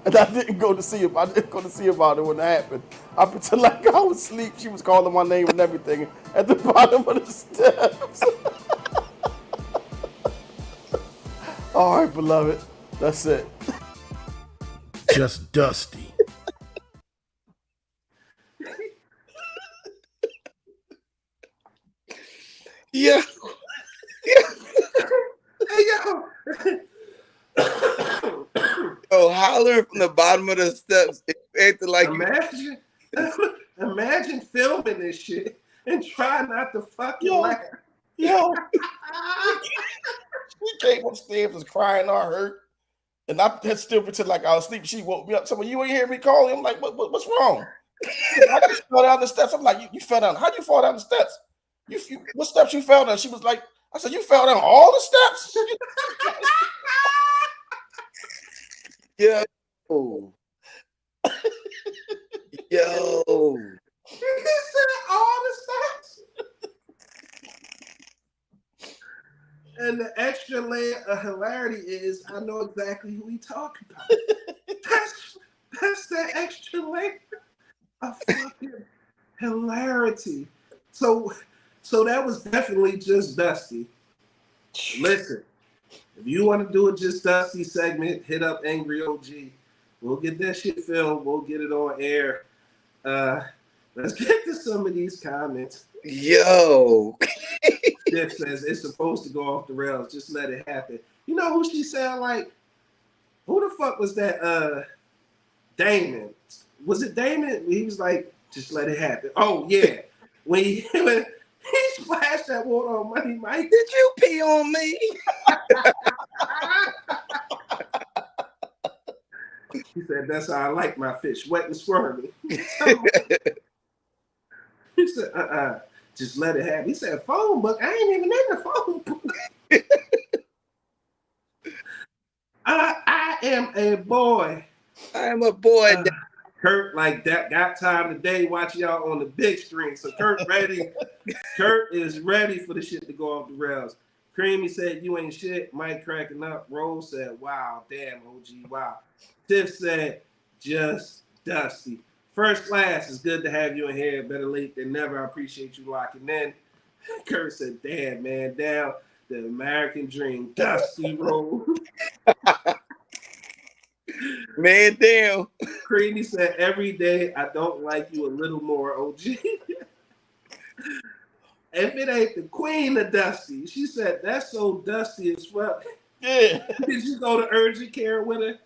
And I didn't go to see her. I didn't go to see about it when it happened. I pretend like I was asleep. She was calling my name and everything at the bottom of the steps. All right, beloved. That's it. Just Dusty. Yeah. Hey, yo. Yo, hollering from the bottom of the steps. It acted like Imagine filming this shit and try not to fucking laugh. Yo. She came upstairs, was crying, all hurt. And I had still pretend like I was asleep. She woke me up. Someone, you ain't hear me calling? I'm like, what's wrong? I just fell down the steps. I'm like, you fell down. How'd you fall down the steps? What steps you fell down? She was like, I said, you fell down all the steps? yo. Yo. He said all the steps. And the extra layer of hilarity is I know exactly who he talking about. That's that extra layer of fucking hilarity. So that was definitely Just Dusty. Listen, if you want to do a Just Dusty segment, hit up Angry OG. We'll get that shit filmed. We'll get it on air. Let's get to some of these comments. Yo. Jeff says it's supposed to go off the rails. Just let it happen. You know who she sound like? Who the fuck was that? Damon. Was it Damon? He was like, just let it happen. Oh yeah. When he splashed that water on Money Mike. Did you pee on me? He said, that's how I like my fish, wet and squirmy. He said, just let it happen. He said, phone book? I ain't even in the phone book. I am a boy. I am a boy. Kurt, like that, got time today watching y'all on the big screen. So Kurt ready. Kurt is ready for the shit to go off the rails. Creamy said, you ain't shit. Mike cracking up. Rose said, wow, damn, OG, wow. Tiff said, just Dusty. First class, it's good to have you in here. Better late than never. I appreciate you locking in. Kurt said, damn, man, down the American dream. Dusty Rose. Man, damn. Creamy said, every day I don't like you a little more, OG. If it ain't the queen of Dusty, she said, that's so dusty as fuck. Yeah. Did you go to urgent care with her?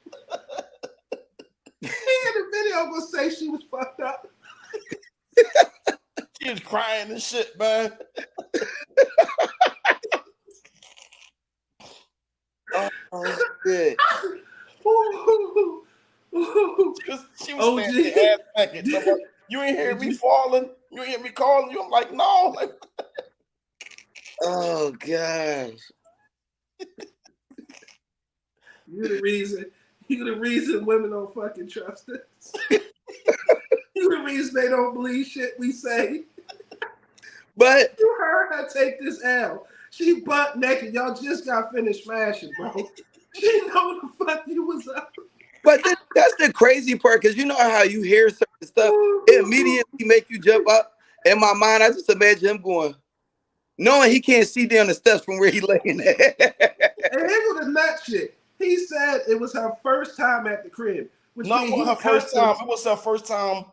In the video gonna say she was fucked up. She was crying and shit, man. Oh, shit. you OG. stand your ass naked. So, you ain't hear me falling. You ain't hear me calling you. I'm like, no. Like, Oh gosh. You the reason women don't fucking trust us. You the reason they don't believe shit we say. But You heard her take this L. She butt naked. Y'all just got finished smashing, bro. She know the fuck you was up. but that's the crazy part, because you know how you hear certain stuff, it immediately make you jump up. In my mind, I just imagine him going, knowing he can't see down the steps from where he laying at. And here was the nut shit. He said it was her first time at the crib. Which not means her first time. It was her first time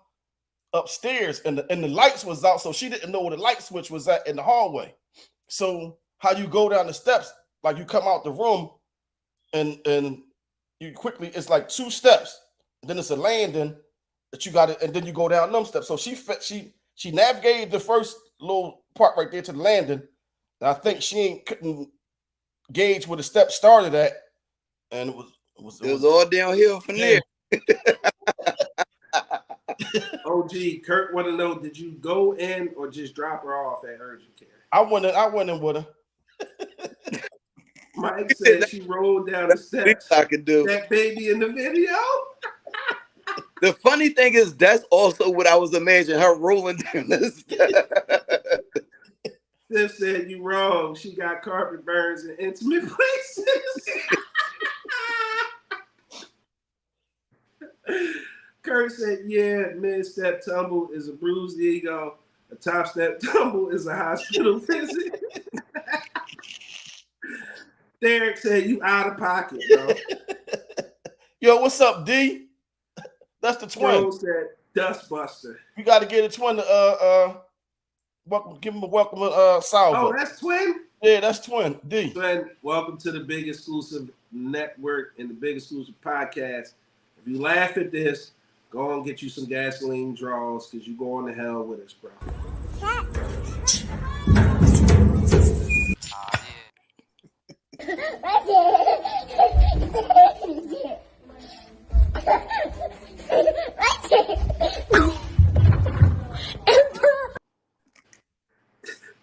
upstairs, and the lights was out, so she didn't know where the light switch was at in the hallway. So how you go down the steps, like you come out the room, and you quickly, it's like 2 steps, then it's a landing that you got it, and then you go down them steps. So she navigated the first little part right there to the landing, and I think she couldn't gauge where the steps started at, and it was all downhill from there. OG, Kurt want to know, did you go in or just drop her off at urgent care? I went in with her. Mike said she rolled down the steps. I could do that baby in the video. The funny thing is, that's also what I was imagining, her rolling down the steps. Steph said you wrong. She got carpet burns in intimate places. Kurt said, yeah, mid-step tumble is a bruised ego. A top-step tumble is a hospital visit. Derek said, you out of pocket, bro. Yo, what's up, D? That's the twin. Joe said, Dustbuster. You got to get a twin welcome, give him a welcome salve. Oh, that's twin? Yeah, that's twin, D. Twin, welcome to the big exclusive network and the big exclusive podcast. If you laugh at this, go and get you some gasoline draws because you going to hell with us, bro.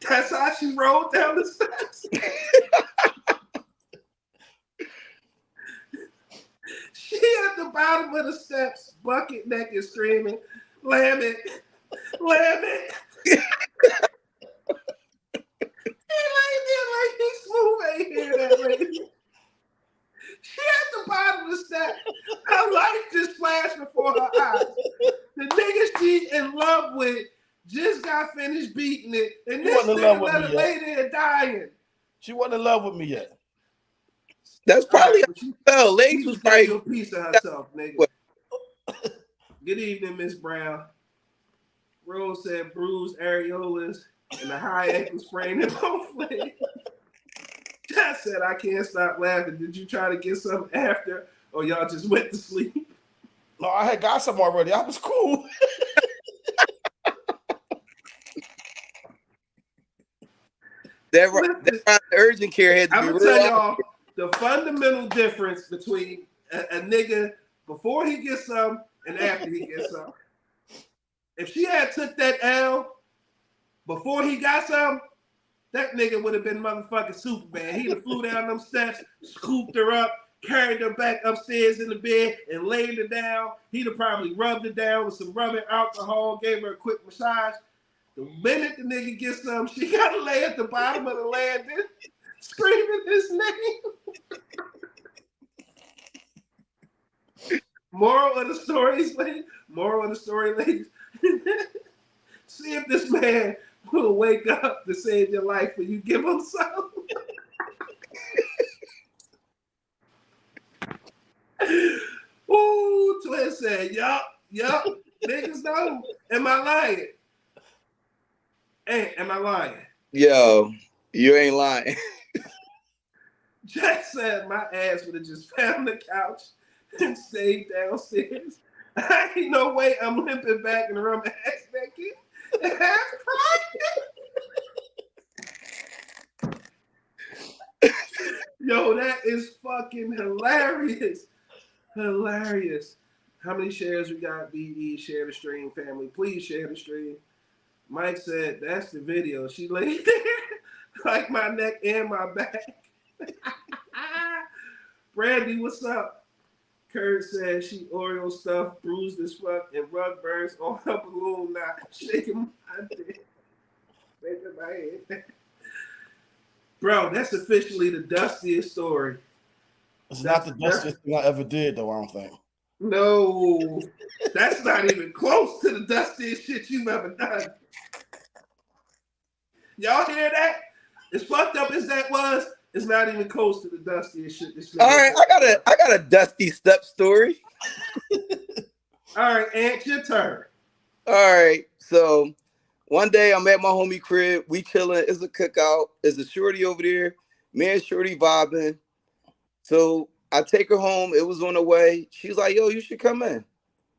That's how she rolled down the steps. She at the bottom of the steps, bucket naked, screaming, "Lamb it, lamb it!" He laid there like he smooth. Ain't hear that lady. She at the bottom of the steps. Her life just flashed before her eyes. The nigga she in love with just got finished beating it, and this nigga let her lay there dying. She wasn't in love with me yet. That's probably fell. Legs was probably a piece of herself, nigga. Good evening, Miss Brown. Rose said bruised areolas and a high ankle sprain in both legs. Jack said I can't stop laughing. Did you try to get some after, or y'all just went to sleep? No, I had got some already. I was cool. that urgent care had to I'm be gonna real. tell y'all the fundamental difference between a nigga before he gets some and after he gets some. If she had took that L before he got some, that nigga would have been motherfucking Superman. He'd have flew down them steps, scooped her up, carried her back upstairs in the bed, and laid her down. He'd have probably rubbed her down with some rubbing alcohol, gave her a quick massage. The minute the nigga gets some, she gotta lay at the bottom of the landing, screaming his name. Moral of the story, ladies. See if this man will wake up to save your life when you give him some. Ooh, Twin said, yup, niggas know. Am I lying? Hey, am I lying? Yo, you ain't lying. Jack said my ass would have just found the couch and stayed downstairs. Ain't no way I'm limping back in the room ass naked and half crying. Yo, that is fucking hilarious. Hilarious. How many shares we got? BE, share the stream, family. Please share the stream. Mike said, that's the video. She laid there like my neck and my back. Brandy, what's up? Kurt said she Oreo stuffed, bruised as fuck, and rug burns on her balloon knot. Shaking my dick. Shaking my head. Bro, that's officially the dustiest story. It's not the dustiest thing I ever did, though, I don't think. No, that's not even close to the dustiest shit you've ever done. Y'all hear that? As fucked up as that was, it's not even close to the dustiest shit. All right, I got a dusty step story. All right, Aunt, your turn. All right, so one day I'm at my homie crib. We chilling. It's a cookout. There's a shorty over there. Me and shorty vibing. So I take her home. It was on the way. She's like, yo, you should come in.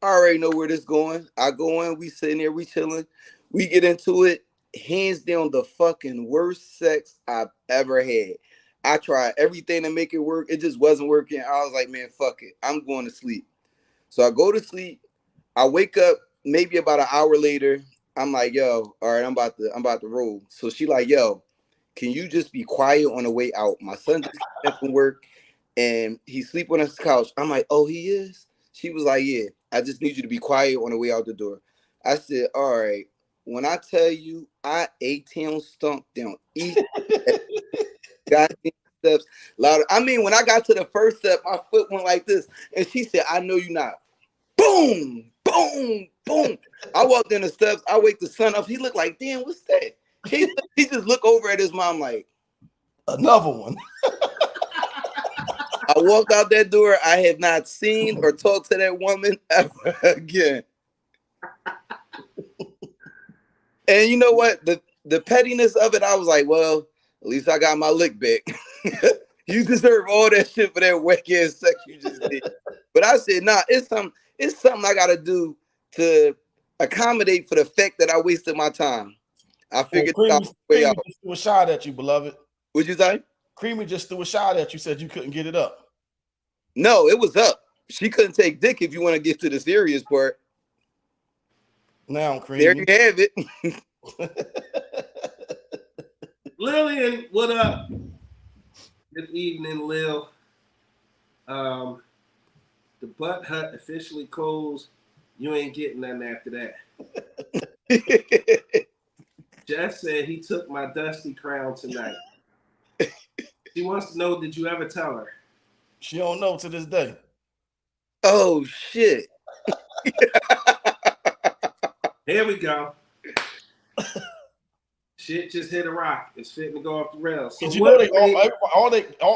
I already know where this going. I go in. We sitting there. We chilling. We get into it. Hands down, the fucking worst sex I've ever had. I tried everything to make it work. It just wasn't working. I was like, man, fuck it. I'm going to sleep. So I go to sleep. I wake up maybe about an hour later. I'm like, yo, all right, I'm about to roll. So she like, yo, can you just be quiet on the way out? My son just came from work and he's sleeping on his couch. I'm like, oh, he is? She was like, yeah, I just need you to be quiet on the way out the door. I said, all right. When I tell you, I A-town stomped down each goddamn steps louder. I mean, when I got to the first step, my foot went like this. And she said, I know you not. Boom, boom, boom. I walked in the steps. I wake the son up. He looked like, damn, what's that? He just looked over at his mom like, another one. I walked out that door. I have not seen or talked to that woman ever again. And you know what? The pettiness of it, I was like, well, at least I got my lick back. You deserve all that shit for that whack ass sex you just did. But I said, nah, it's something I gotta do to accommodate for the fact that I wasted my time. I figured out the way out. Just threw a shot at you, beloved. What'd you say? Creamy just threw a shot at you, said you couldn't get it up. No, it was up. She couldn't take dick if you want to get to the serious part. Now, Creamy. There you have it. Lillian, what up? Good evening, Lil. The butt hut officially closed. You ain't getting nothing after that. Jeff said he took my dusty crown tonight. She wants to know, did you ever tell her? She don't know to this day. Oh, shit. Here we go. Shit just hit a rock. It's fitting to go off the rails. So you know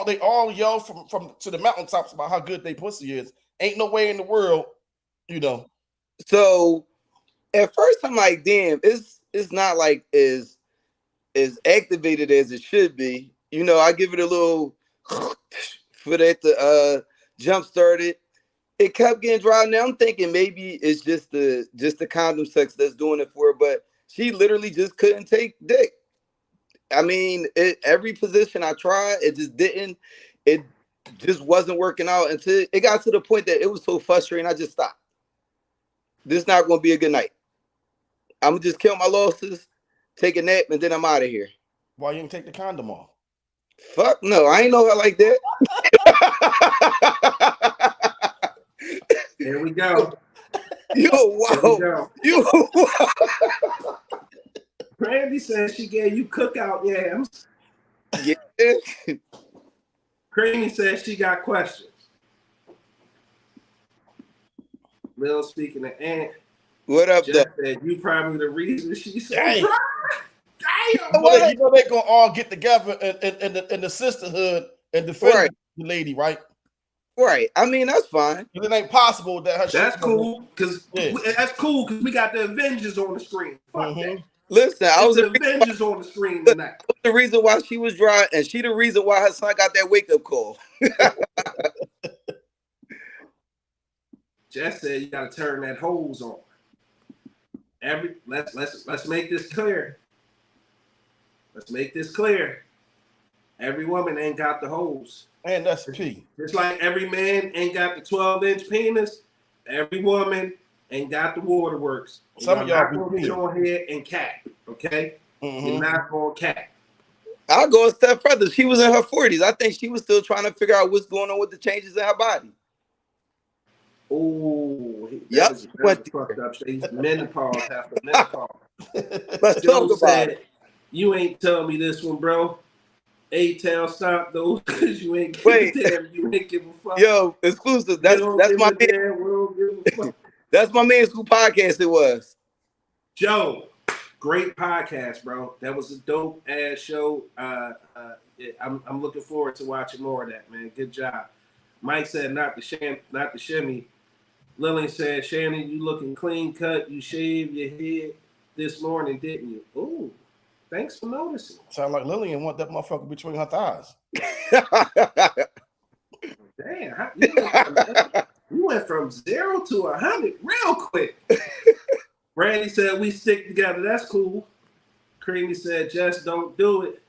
they all yell from to the mountaintops about how good they pussy is. Ain't no way in the world, you know. So at first I'm like, damn, it's not like as activated as it should be. You know, I give it a little for that to jump start it. It kept getting dry. Now I'm thinking maybe it's just the condom sex that's doing it for her, but she literally just couldn't take dick. I mean, every position I tried, it just wasn't working out until it got to the point that it was so frustrating. I just stopped. This is not going to be a good night. I'm going to just kill my losses, take a nap, and then I'm out of here. Why you didn't take the condom off? Fuck no, I ain't know her like that. Here we go. Yo, wow. Yo, wow. Brandy says she gave you cookout yams. Yeah. Creamy says she got questions. Lil speaking to Aunt. What up, Jeff said you probably the reason she's so Dang. dry. Damn. You know they're gonna all get together in the sisterhood and defend the lady, right? Right. I mean, that's fine. It ain't possible that her. That's cool because we got the Avengers on the screen. Fuck that. Listen, I was the Avengers on the screen tonight. The reason why she was dry, and she the reason why her son got that wake up call. Jess said you gotta turn that hose on. Let's make this clear. Let's make this clear. Every woman ain't got the hose. And that's P. Just like every man ain't got the 12-inch penis, Every woman ain't got the waterworks. Some of y'all not going to get on here and cap, okay? You're not going to cap. I'll go a step further. She was in her 40s. I think she was still trying to figure out what's going on with the changes in her body. Oh, yep. That was fucked up. She's menopause after menopause. Let's talk about it. You ain't telling me this one, bro. A-Town stop those because you ain't you ain't give a fuck. Yo, exclusive. That's my man. That's my man's who podcast it was. Joe, great podcast, bro. That was a dope ass show. I'm looking forward to watching more of that, man. Good job. Mike said not the shimmy. Lillian said, Shannon, you looking clean cut. You shaved your head this morning, didn't you? Ooh, thanks for noticing. Sound like Lillian want that motherfucker between her thighs. Damn, you went from 0 to 100 real quick. Randy said, we stick together. That's cool. Creamy said, just don't do it.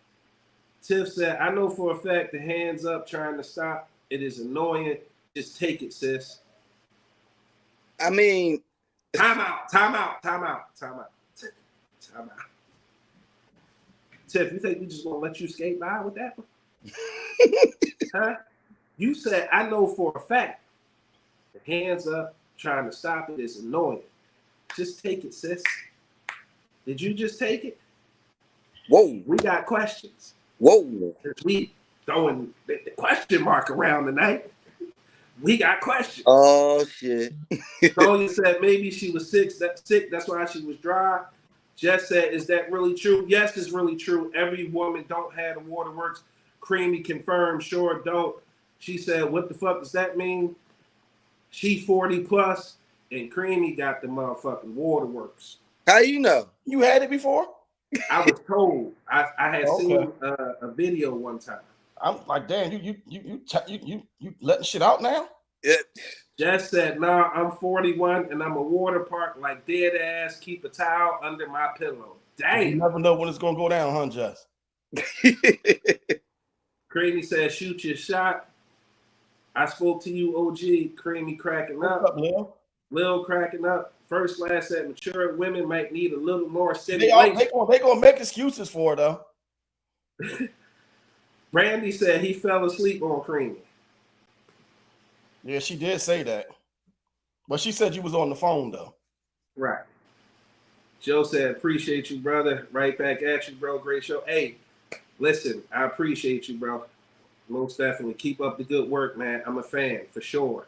Tiff said, I know for a fact the hands up trying to stop. It is annoying. Just take it, sis. I mean, time out. Tiff, you think we just gonna let you skate by with that one? Huh? You said, I know for a fact the hands up trying to stop it is annoying. Just take it, sis. Did you just take it? Whoa. We got questions. Whoa. We throwing the question mark around tonight. We got questions. Oh, shit. Sonya said maybe she was sick. That's why she was dry. Jess said, is that really true? Yes, it's really true. Every woman don't have the waterworks. Creamy confirmed, sure don't. She said, what the fuck does that mean? She 40 plus, and Creamy got the motherfucking waterworks. How you know? You had it before? I was told. I had seen a video one time. I'm like, damn, you letting shit out now? Yeah. Jess said, nah, I'm 41 and I'm a water park like dead ass. Keep a towel under my pillow. Damn. You never know when it's gonna go down, huh, Jess? Creamy said, shoot your shot. I spoke to you, OG. Creamy cracking up. What's up, Lil? Lil cracking up. First class said mature women might need a little more They gonna make excuses for it though. Brandy said he fell asleep on Creamy. Yeah, she did say that. But she said you was on the phone though. Right. Joe said, appreciate you, brother. Right back at you, bro. Great show. Hey, listen, I appreciate you, bro. Most definitely. Keep up the good work, man. I'm a fan, for sure.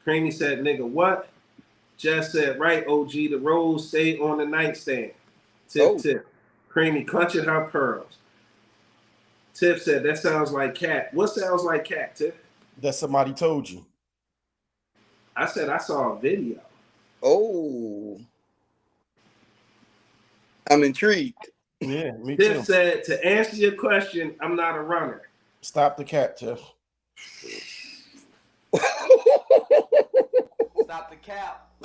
Creamy said, nigga, what? Jess said, right, OG, the rose stay on the nightstand. Tip. Creamy clutching her pearls. Tiff said, that sounds like cat. What sounds like cat, Tiff? That somebody told you. I said I saw a video. Oh. I'm intrigued. Yeah, me Tiff too. said, to answer your question, I'm not a runner. Stop the cat, Tiff. Stop the cap. Stop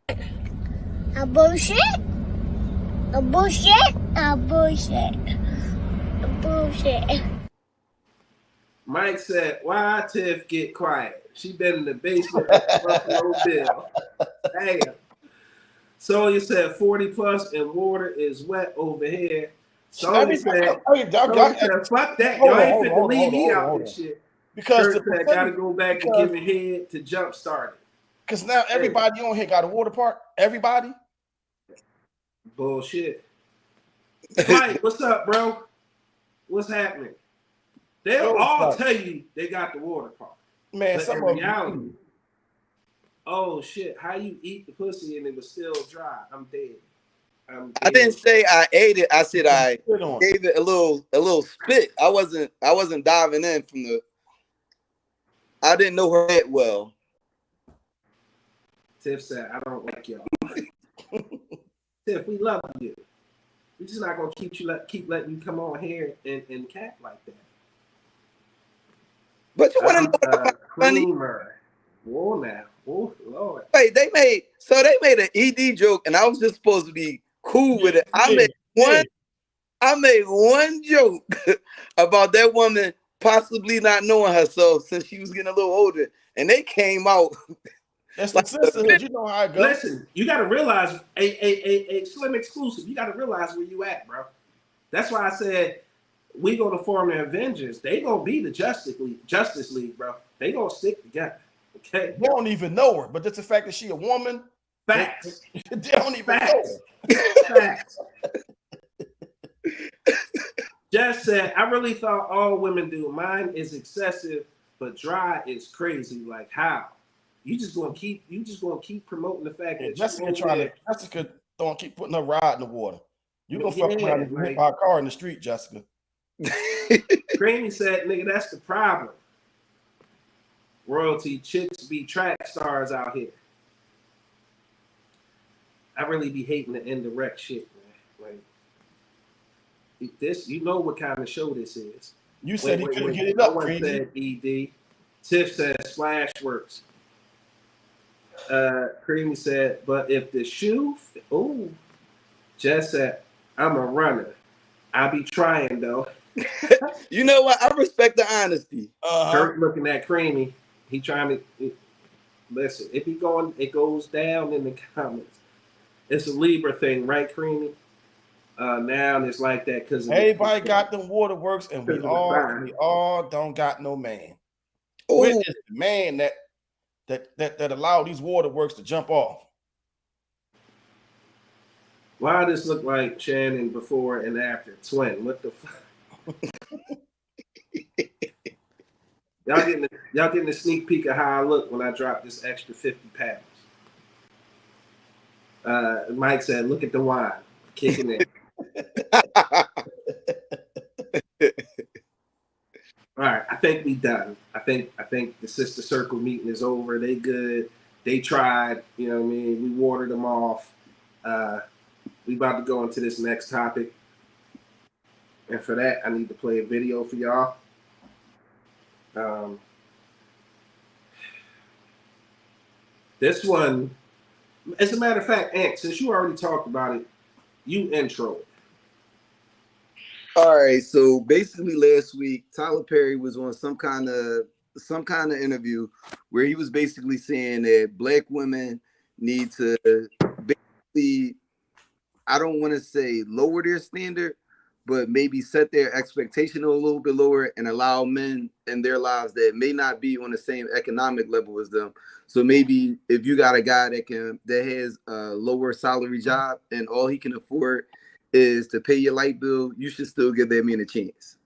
the cap. A bullshit. A bullshit. A bullshit. A bullshit. Mike said, why Tiff get quiet? She been in the basement of Buffalo Bill. Damn. Sonya said 40 plus and water is wet over here. Sonya said, fuck that. Y'all ain't fit to leave me out this shit. Because Kurt said, gotta go back and give it head to jump start it. Because now everybody on here got a water park. Everybody. Bullshit. Mike, what's up, bro? What's happening? They'll all tell you they got the water park. Man, but in reality, oh shit, how you eat the pussy and it was still dry? I'm dead. I didn't say I ate it. I said I gave it a little spit. I wasn't diving in from the. I didn't know her that well. Tiff said, I don't like y'all. Tiff, we love you. We're just not gonna keep letting you come on here and cat like that. But you want to know funny? Whoa now. Oh Lord. Wait, they made an ED joke, and I was just supposed to be cool with it. I made one joke about that woman possibly not knowing herself since she was getting a little older, and they came out. That's the sisterhood. You know how it goes. Listen, you got to realize a Slim exclusive. You got to realize where you at, bro. That's why I said we gonna form the Avengers. They gonna be the Justice League, bro. They gonna stick together. Okay. They don't even know her, but just the fact that she a woman. Facts. They don't even know her. Facts. Jess said, I really thought all women do. Mine is excessive, but dry is crazy. Like how? You just gonna keep promoting the fact that Jessica don't keep putting her rod in the water. You gonna fuck around and like, hit by a car in the street, Jessica. Creamy said, nigga, that's the problem. Royalty chicks be track stars out here. I really be hating the indirect shit, man. Like this, you know what kind of show this is. You said he couldn't get it up, no one said ED. Tiff said Splash Works. Creamy said, but if the shoe, Jess said, I'm a runner. I be trying though. You know what? I respect the honesty. Kurt looking at Creamy. He trying to listen. It goes down in the comments. It's a Libra thing, right, Creamy? Now it's like that because everybody got them waterworks, and we all don't got no man. Ooh. Where is the man that allowed these waterworks to jump off? Why does this look like Shannon before and after twin? What the fuck? Y'all getting a sneak peek of how I look when I drop this extra 50 pounds. Mike said, "Look at the wine kicking in." All right, I think we done. I think the sister circle meeting is over. They good. They tried. You know what I mean? We watered them off. We about to go into this next topic. And for that, I need to play a video for y'all. This one, as a matter of fact, Ant, since you already talked about it, you intro it. All right, so basically last week, Tyler Perry was on some kind of interview where he was basically saying that Black women need to basically, I don't want to say lower their standard, but maybe set their expectation a little bit lower and allow men in their lives that may not be on the same economic level as them. So maybe if you got a guy that has a lower salary job and all he can afford is to pay your light bill, you should still give that man a chance.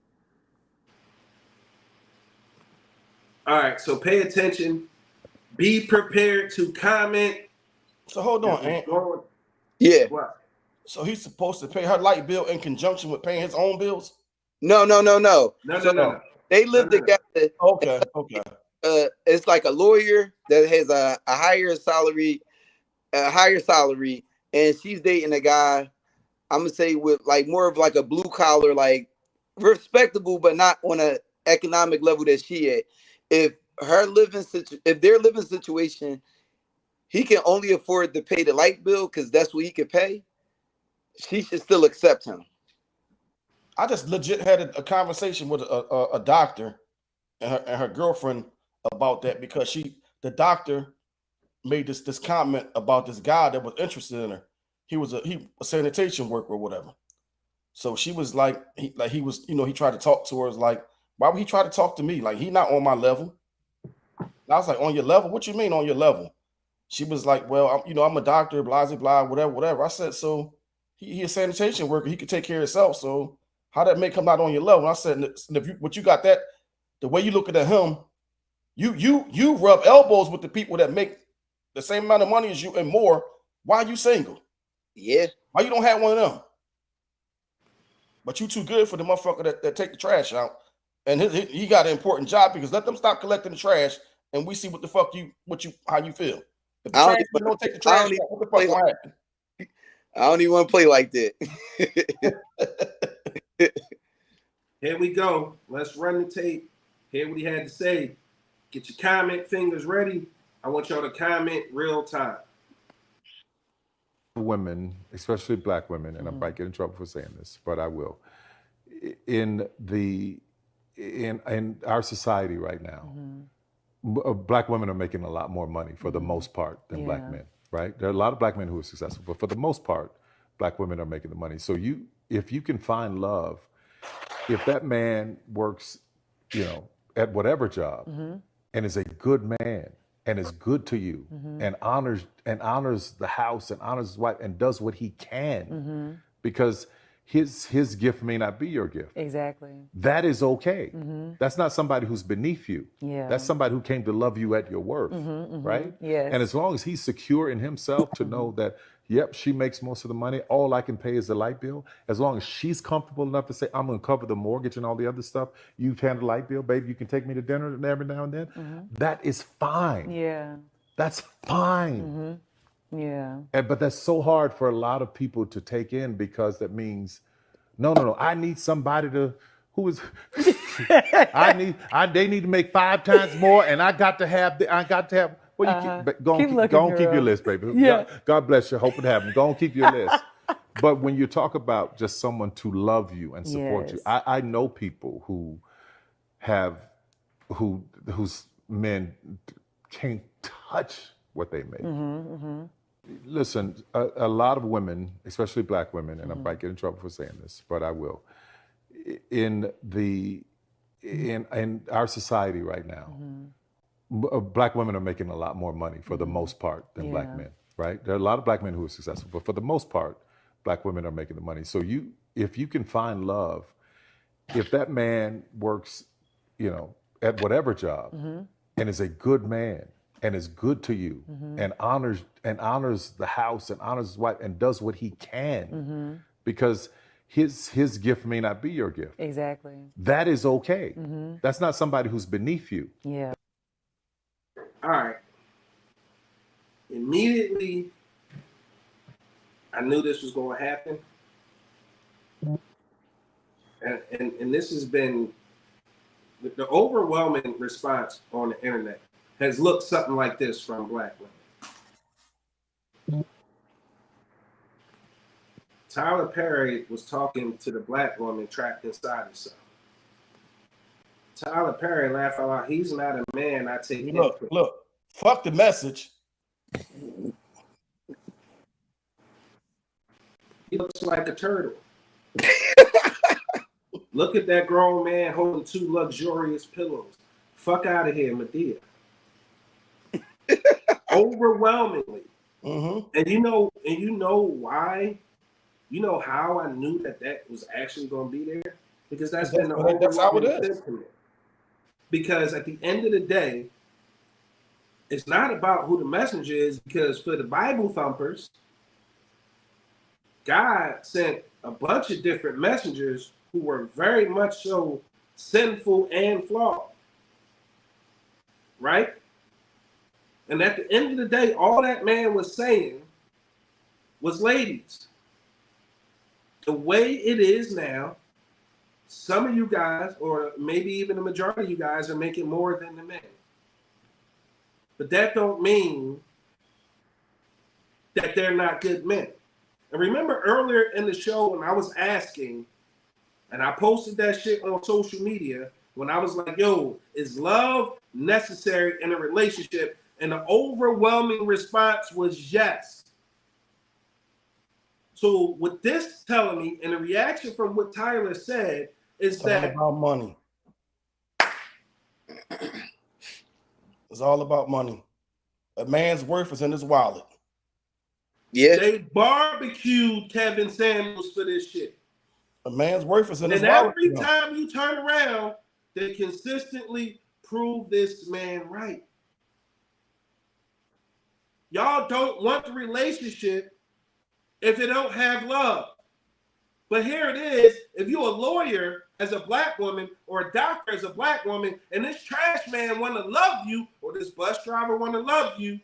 All right, so pay attention. Be prepared to comment. So hold on, Ant. Yeah. What? So he's supposed to pay her light bill in conjunction with paying his own bills? No. No. They live together. Okay. It's like a lawyer that has a higher salary, and she's dating a guy, I'm gonna say with like more of like a blue collar, like respectable, but not on an economic level that she at. If their living situation, he can only afford to pay the light bill because that's what he can pay, she should still accept him. I just legit had a conversation with a doctor and her girlfriend about that because the doctor made this comment about this guy that was interested in her. He was a sanitation worker or whatever. So she was like, he tried to talk to her. Like, why would he try to talk to me? Like, he not on my level. And I was like, on your level? What you mean on your level? She was like, well, I'm a doctor, blah, blah, blah, whatever. I said, so he a sanitation worker. He could take care of himself. So how that may come out on your level? And I said, if you got that, the way you looking at him, you rub elbows with the people that make the same amount of money as you and more. Why are you single? Yeah. Why you don't have one of them? But you too good for the motherfucker that take the trash out. And he got an important job because let them stop collecting the trash and we see what the fuck how you feel. If the trash don't take the trash out, what the fuck gonna happen? I don't even want to play like that. Here we go. Let's run the tape. Hear what he had to say. Get your comment fingers ready. I want y'all to comment real time. Women, especially Black women, and I might get in trouble for saying this, but I will. In our society right now, Black women are making a lot more money for the most part than black men, right? There are a lot of black men who are successful, but for the most part, black women are making the money. So if you can find love, if that man works, at whatever job and is a good man and is good to you and honors the house and honors his wife and does what he can because his gift may not be your gift. Exactly. That is okay. That's not somebody who's beneath you. Yeah. That's somebody who came to love you at your worth, right? Yes. And as long as he's secure in himself to know that, yep, she makes most of the money, all I can pay is the light bill. As long as she's comfortable enough to say, I'm going to cover the mortgage and all the other stuff, you've handled the light bill, baby, you can take me to dinner every now and then. That is fine. Yeah. That's fine. Yeah. But that's so hard for a lot of people to take in because that means, no, I need somebody who is, they need to make 5 times more and I got to have, well, go on, keep your list, baby. Yeah. God bless you. Hope it happens. Go on, keep your list. But when you talk about just someone to love you and support you, I know people whose men can't touch what they make. Listen, a lot of women, especially black women, and I might get in trouble for saying this, but I will. In our society right now, black women are making a lot more money for the most part than black men, right? There are a lot of black men who are successful, but for the most part, black women are making the money. So if you can find love, if that man works, at whatever job and is a good man and is good to you and honors the house and honors his wife and does what he can because his gift may not be your gift. Exactly. That is okay. That's not somebody who's beneath you. Yeah. All right. Immediately, I knew this was going to happen. And this has been the overwhelming response on the internet has looked something like this from black women. Tyler Perry was talking to the black woman trapped inside herself. Tyler Perry laughed out loud. He's not a man. I take input. Look, fuck the message. He looks like a turtle. Look at that grown man holding 2 luxurious pillows. Fuck out of here, Medea. Overwhelmingly. And you know why? You know how I knew that was actually going to be there? Because that's been the overwhelming sentiment. Because at the end of the day, it's not about who the messenger is, because for the Bible thumpers, God sent a bunch of different messengers who were very much so sinful and flawed. Right? And at the end of the day, all that man was saying was, ladies, the way it is now, some of you guys, or maybe even the majority of you guys, are making more than the men. But that don't mean that they're not good men. And remember earlier in the show when I was asking, and I posted that shit on social media, when I was like, yo, is love necessary in a relationship? And the overwhelming response was yes. So what this is telling me, and the reaction from what Tyler said, is that it's all about money. It's all about money. A man's worth is in his wallet. Yeah. They barbecued Kevin Samuels for this shit. A man's worth is in his And wallet. every time you turn around, they consistently prove this man right. Y'all don't want the relationship if it don't have love. But here it is, if you're a lawyer as a black woman or a doctor as a black woman, and this trash man want to love you, or this bus driver want to love you,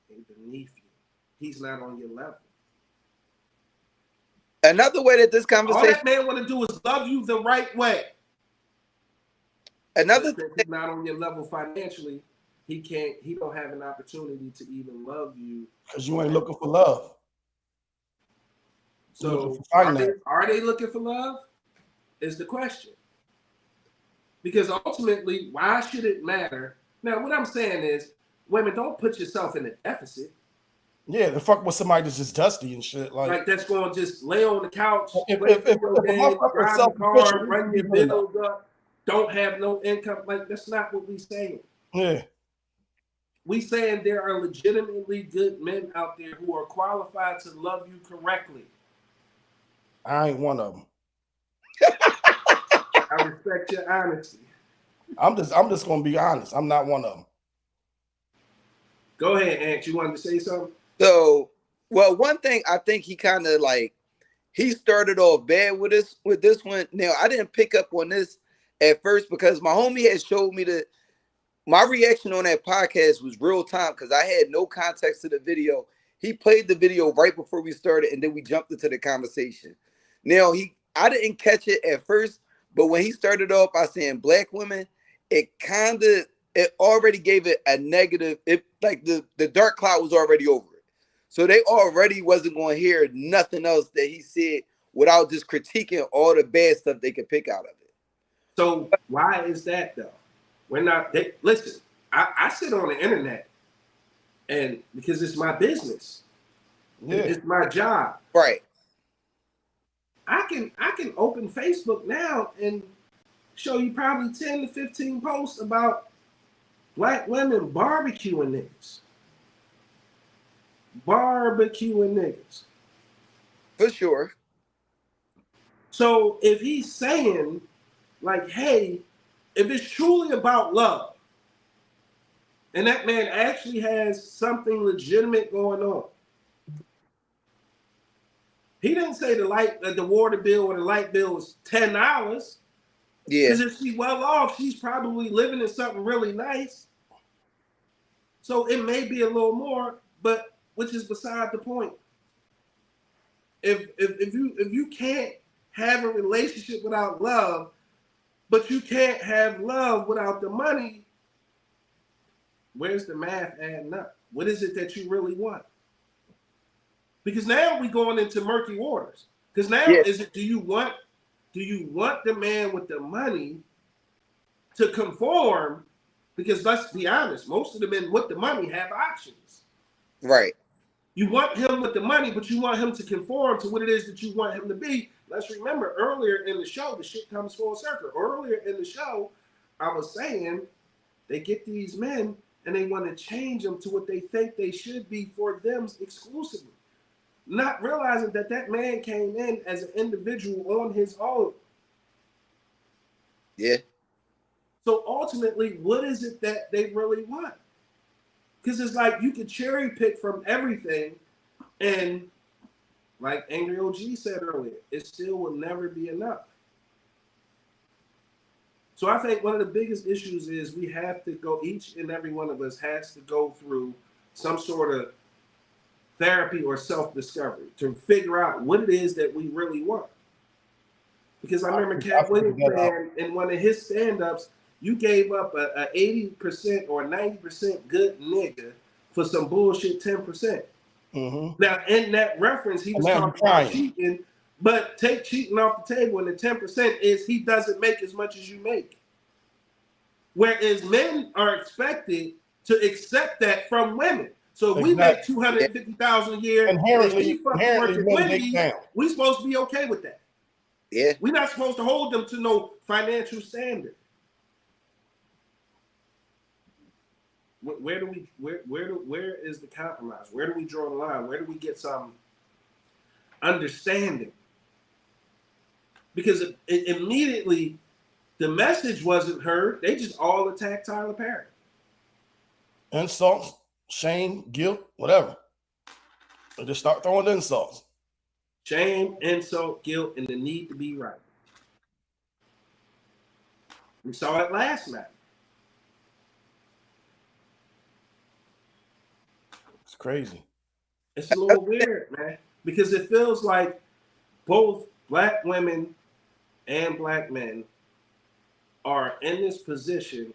he's beneath you. He's not on your level. Another way that this conversation, all that man want to do is love you the right way. Another thing, he's not on your level financially. He don't have an opportunity to even love you because you ain't looking for love. So are they looking for love? Is the question. Because ultimately, why should it matter? Now, what I'm saying is, women, don't put yourself in a deficit. Yeah, the fuck with somebody that's just dusty and shit. Like that's going to just lay on the couch, if play if, if, video if a games, motherfucker is drive the self-sufficient, car, we should run be your doing that. bills up, don't have no income. Like that's not what we saying. Yeah. We saying there are legitimately good men out there who are qualified to love you correctly. I ain't one of them. I respect your honesty. I'm just gonna be honest. I'm not one of them. Go ahead, Ant. You wanted to say something? So, well, one thing I think he kind of like he started off bad with this one. Now I didn't pick up on this at first because my homie had showed me my reaction on that podcast was real time because I had no context to the video. He played the video right before we started, and then we jumped into the conversation. Now I didn't catch it at first, but when he started off by saying black women, it already gave it a negative. It like the dark cloud was already over it, so they already wasn't going to hear nothing else that he said without just critiquing all the bad stuff they could pick out of it. So why is that though? We're not. Listen, I sit on the internet, and because it's my business, it's my job. Right. I can open Facebook now and show you probably 10 to 15 posts about black women barbecuing niggas. Barbecuing niggas. For sure. So if he's saying, like, hey, if it's truly about love, and that man actually has something legitimate going on, he didn't say the water bill or the light bill was $10. Yeah. Because if she's well off, she's probably living in something really nice. So it may be a little more, but which is beside the point. If you can't have a relationship without love, but you can't have love without the money, where's the math adding up? What is it that you really want? Because now we're going into murky waters. Because now is it do you want the man with the money to conform? Because let's be honest, most of the men with the money have options. Right. You want him with the money, but you want him to conform to what it is that you want him to be. Let's remember earlier in the show, the shit comes full circle. Earlier in the show, I was saying they get these men and they want to change them to what they think they should be for them exclusively. Not realizing that man came in as an individual on his own. Yeah. So ultimately, what is it that they really want? Because it's like you can cherry pick from everything, and like Angry OG said earlier, it still will never be enough. So I think one of the biggest issues is we have to go, each and every one of us has to go through some sort of therapy or self-discovery to figure out what it is that we really want. Because I remember Cat Williams saying in one of his stand-ups, you gave up a 80% or 90% good nigga for some bullshit 10%. Mm-hmm. Now, in that reference, he was talking about cheating, but take cheating off the table, and the 10% is he doesn't make as much as you make. Whereas men are expected to accept that from women. So if we make $250,000 a year, inherently we supposed to be okay with that. Yeah. We're not supposed to hold them to no financial standard. Where is the compromise? Where do we draw the line? Where do we get some understanding? Because it immediately the message wasn't heard. They just all attacked Tyler Perry. Insults, shame, guilt, whatever. They just start throwing insults. Shame, insult, guilt, and the need to be right. We saw it last night. It's crazy. It's a little weird, man, because it feels like both black women and black men are in this position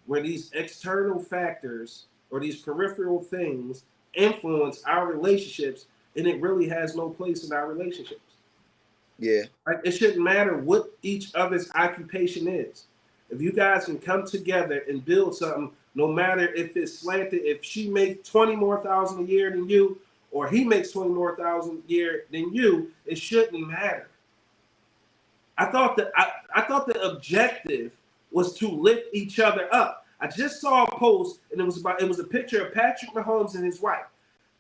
where these external factors or these peripheral things influence our relationships, and it really has no place in our relationships. Yeah. Like, it shouldn't matter what each other's occupation is. If you guys can come together and build something, no matter if it's slanted, if she makes 20 more thousand a year than you, or he makes 20 more thousand a year than you, it shouldn't matter. I thought the objective was to lift each other up. I just saw a post, and it was a picture of Patrick Mahomes and his wife.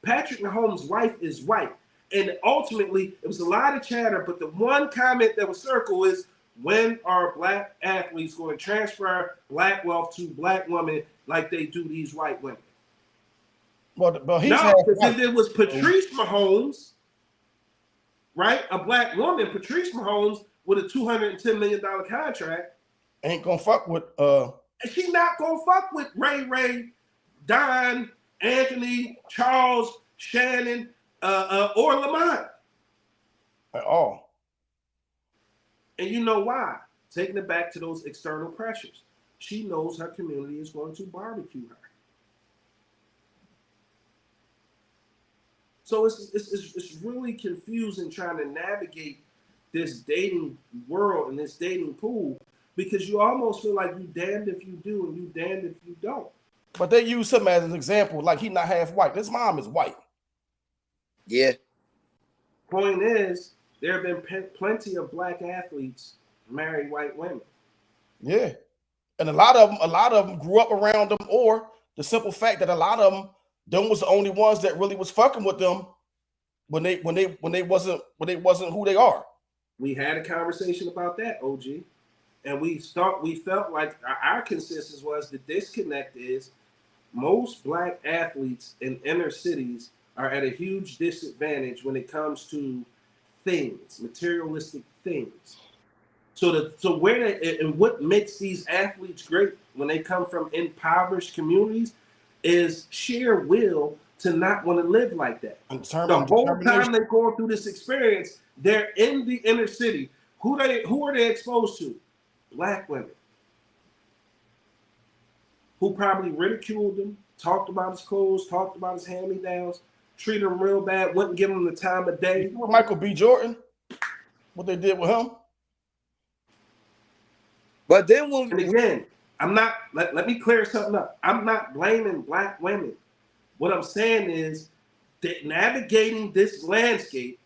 Patrick Mahomes' wife is white, and ultimately it was a lot of chatter. But the one comment that was circled is, when are black athletes going to transfer black wealth to black women like they do these white women? But he's No, because if it was Patrice Mahomes, right, a black woman, Patrice Mahomes with a $210 million contract, ain't gonna fuck with and she's not gonna fuck with Ray, Don, Anthony, Charles, Shannon, or Lamont at all. And you know why? Taking it back to those external pressures. She knows her community is going to barbecue her. So it's really confusing trying to navigate this dating world and this dating pool, because you almost feel like you damned if you do and you damned if you don't. But they use him as an example, like he not half white. His mom is white. Yeah. Point is, there have been plenty of black athletes marry white women. Yeah, and a lot of them grew up around them, or the simple fact that a lot of them was the only ones that really was fucking with them when they wasn't who they are. We had a conversation about that, OG, and we felt like our consensus was the disconnect is most black athletes in inner cities are at a huge disadvantage when it comes to things, materialistic things. So what makes these athletes great when they come from impoverished communities is sheer will to not want to live like that. The whole time they're going through this experience, they're in the inner city. Who are they exposed to? Black women who probably ridiculed him, talked about his clothes, talked about his hand-me-downs, treated him real bad, wouldn't give him the time of day. Michael B. Jordan, what they did with him. But then and again, I'm not, let me clear something up. I'm not blaming black women. What I'm saying is that navigating this landscape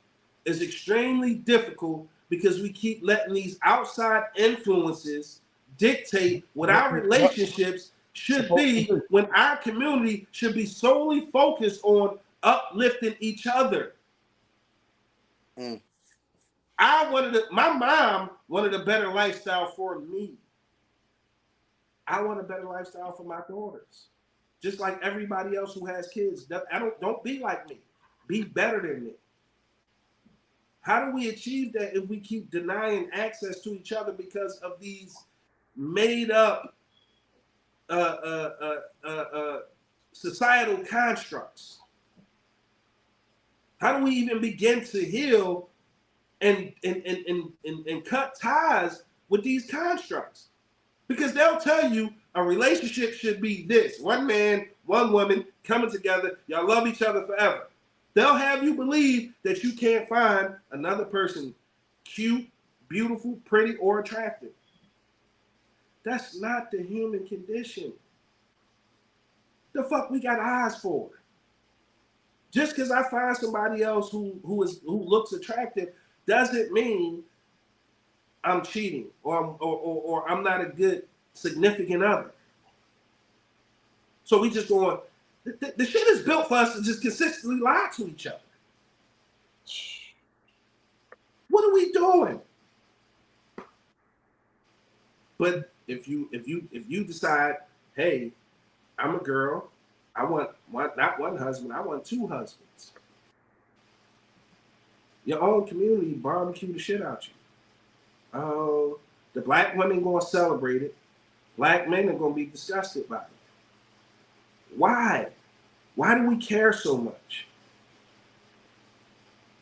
is extremely difficult because we keep letting these outside influences dictate what our relationships should be, when our community should be solely focused on uplifting each other. My mom wanted a better lifestyle for me. I want a better lifestyle for my daughters. Just like everybody else who has kids. Don't be like me. Be better than me. How do we achieve that if we keep denying access to each other because of these made up societal constructs? How do we even begin to heal and cut ties with these constructs? Because they'll tell you a relationship should be this: one man, one woman coming together. Y'all love each other forever. They'll have you believe that you can't find another person cute, beautiful, pretty, or attractive. That's not the human condition. The fuck we got eyes for? Just because I find somebody else who looks attractive doesn't mean I'm cheating or I'm not a good significant other. So we just going, the shit is built for us to just consistently lie to each other. What are we doing? But if you decide, hey, I'm a girl, I want not one husband, I want two husbands. Your own community barbecue the shit out you. The black women gonna celebrate it. Black men are gonna be disgusted by it. Why? Why do we care so much?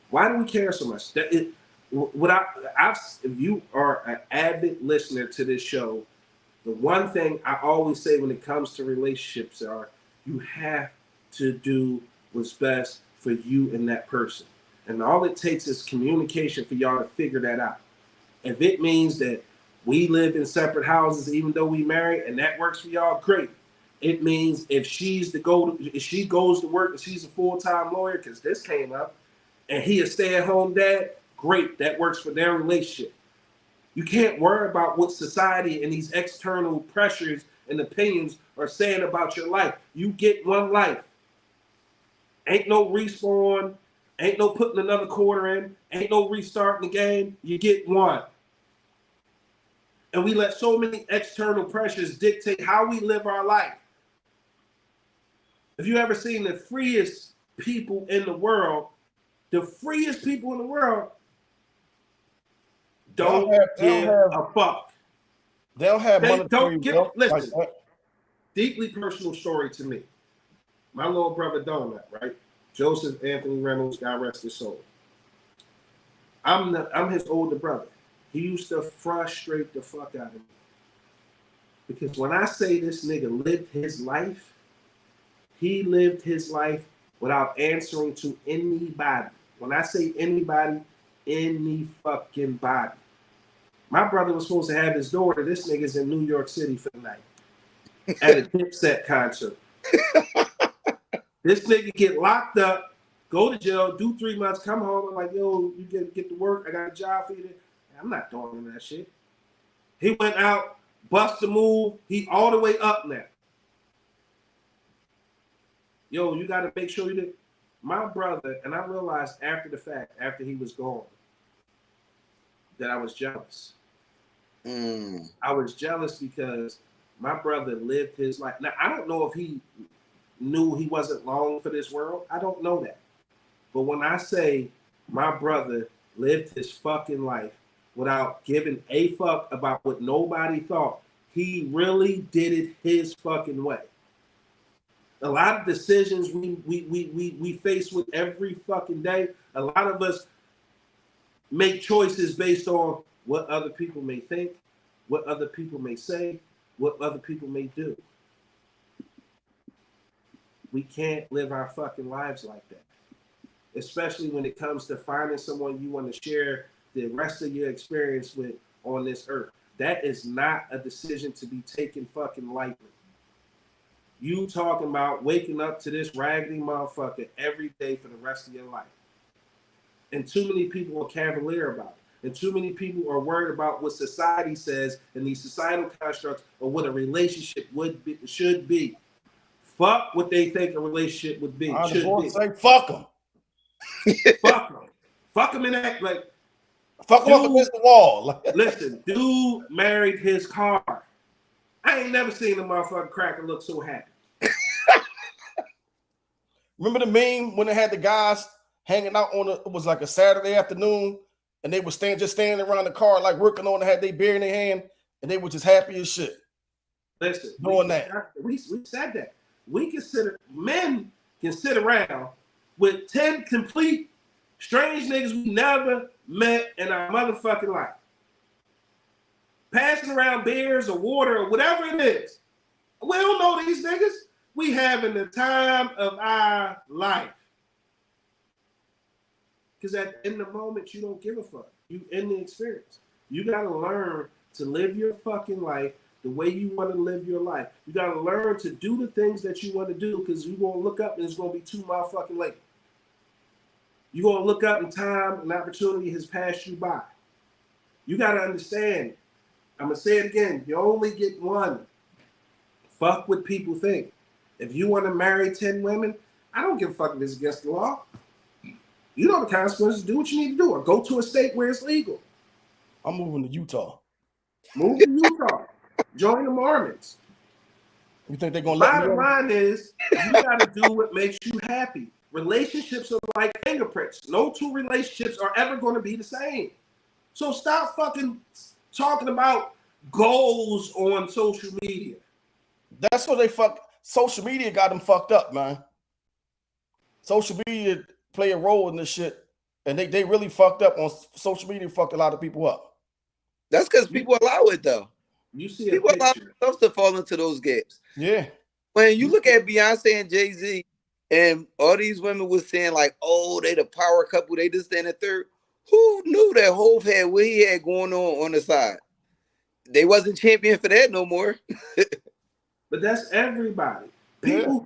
Why do we care so much? If you are an avid listener to this show, the one thing I always say when it comes to relationships are you have to do what's best for you and that person. And all it takes is communication for y'all to figure that out. If it means that We live in separate houses, even though we married, and that works for y'all. Great. It means if she goes to work and she's a full-time lawyer, because this came up, and he a stay-at-home dad, great. That works for their relationship. You can't worry about what society and these external pressures and opinions are saying about your life. You get one life. Ain't no respawn. Ain't no putting another quarter in. Ain't no restarting the game. You get one. And we let so many external pressures dictate how we live our life. Have you ever seen the freest people in the world? The freest people in the world don't give a fuck. They don't have monetary wealth. Listen, deeply personal story to me. My little brother Donut, right? Joseph Anthony Reynolds, God rest his soul. I'm his older brother. He used to frustrate the fuck out of me. Because when I say this nigga lived his life, he lived his life without answering to anybody. When I say anybody, any fucking body. My brother was supposed to have his daughter. This nigga's in New York City for the night at a Dipset concert. This nigga get locked up, go to jail, do 3 months, come home. I'm like, yo, you get to work. I got a job for you. I'm not doing that shit. He went out, bust a move. He all the way up now. Yo, you got to make sure you did. My brother, and I realized after the fact, after he was gone, that I was jealous. I was jealous because my brother lived his life. Now, I don't know if he knew he wasn't long for this world. I don't know that. But when I say my brother lived his fucking life without giving a fuck about what nobody thought, he really did it his fucking way. A lot of decisions we face with every fucking day, a lot of us make choices based on what other people may think, what other people may say, what other people may do. We can't live our fucking lives like that. Especially when it comes to finding someone you want to share the rest of your experience with on this earth. That is not a decision to be taken fucking lightly. You talking about waking up to this raggedy motherfucker every day for the rest of your life. And too many people are cavalier about it. And too many people are worried about what society says and these societal constructs of what a relationship should be. Fuck what they think a relationship would be. Should be. Say fuck them. Fuck them. Fuck them in that, like. Fuck them up against the wall. Listen, dude married his car. I ain't never seen a motherfucking cracker look so happy. Remember the meme when they had the guys hanging out on it was like a Saturday afternoon, and they were just standing around the car like working on it, had their beer in their hand, and they were just happy as shit. Listen, doing that. We said that. Men can sit around with 10 complete strange niggas we never met in our motherfucking life. Passing around beers or water or whatever it is. We don't know these niggas. We having the time of our life. Because at the end of the moment, you don't give a fuck. You in the experience. You got to learn to live your fucking life the way you want to live your life. You got to learn to do the things that you want to do because you're going to look up and it's going to be too motherfucking late. You're going to look up and time and opportunity has passed you by. You got to understand. I'm going to say it again. You only get one. Fuck what people think. If you want to marry 10 women, I don't give a fuck if it's against the law. You know the consequences. Do what you need to do or go to a state where it's legal. I'm moving to Utah. Move to Utah. Join the Mormons. You think they're going to let me? Bottom line is, you got to do what makes you happy. Relationships are like fingerprints. No two relationships are ever going to be the same. So stop fucking talking about goals on social media. That's what social media got them fucked up, man. Social media play a role in this shit, and they really fucked up on social media. Fucked a lot of people up. That's because people allow it though. You see, people allow themselves to fall into those gaps. Yeah. When you look at Beyonce and Jay-Z, and all these women was saying like, "Oh, they the power couple. They just stand a third." Who knew that Hov had what he had going on the side? they wasn't champion for that no more. But that's everybody. Yeah.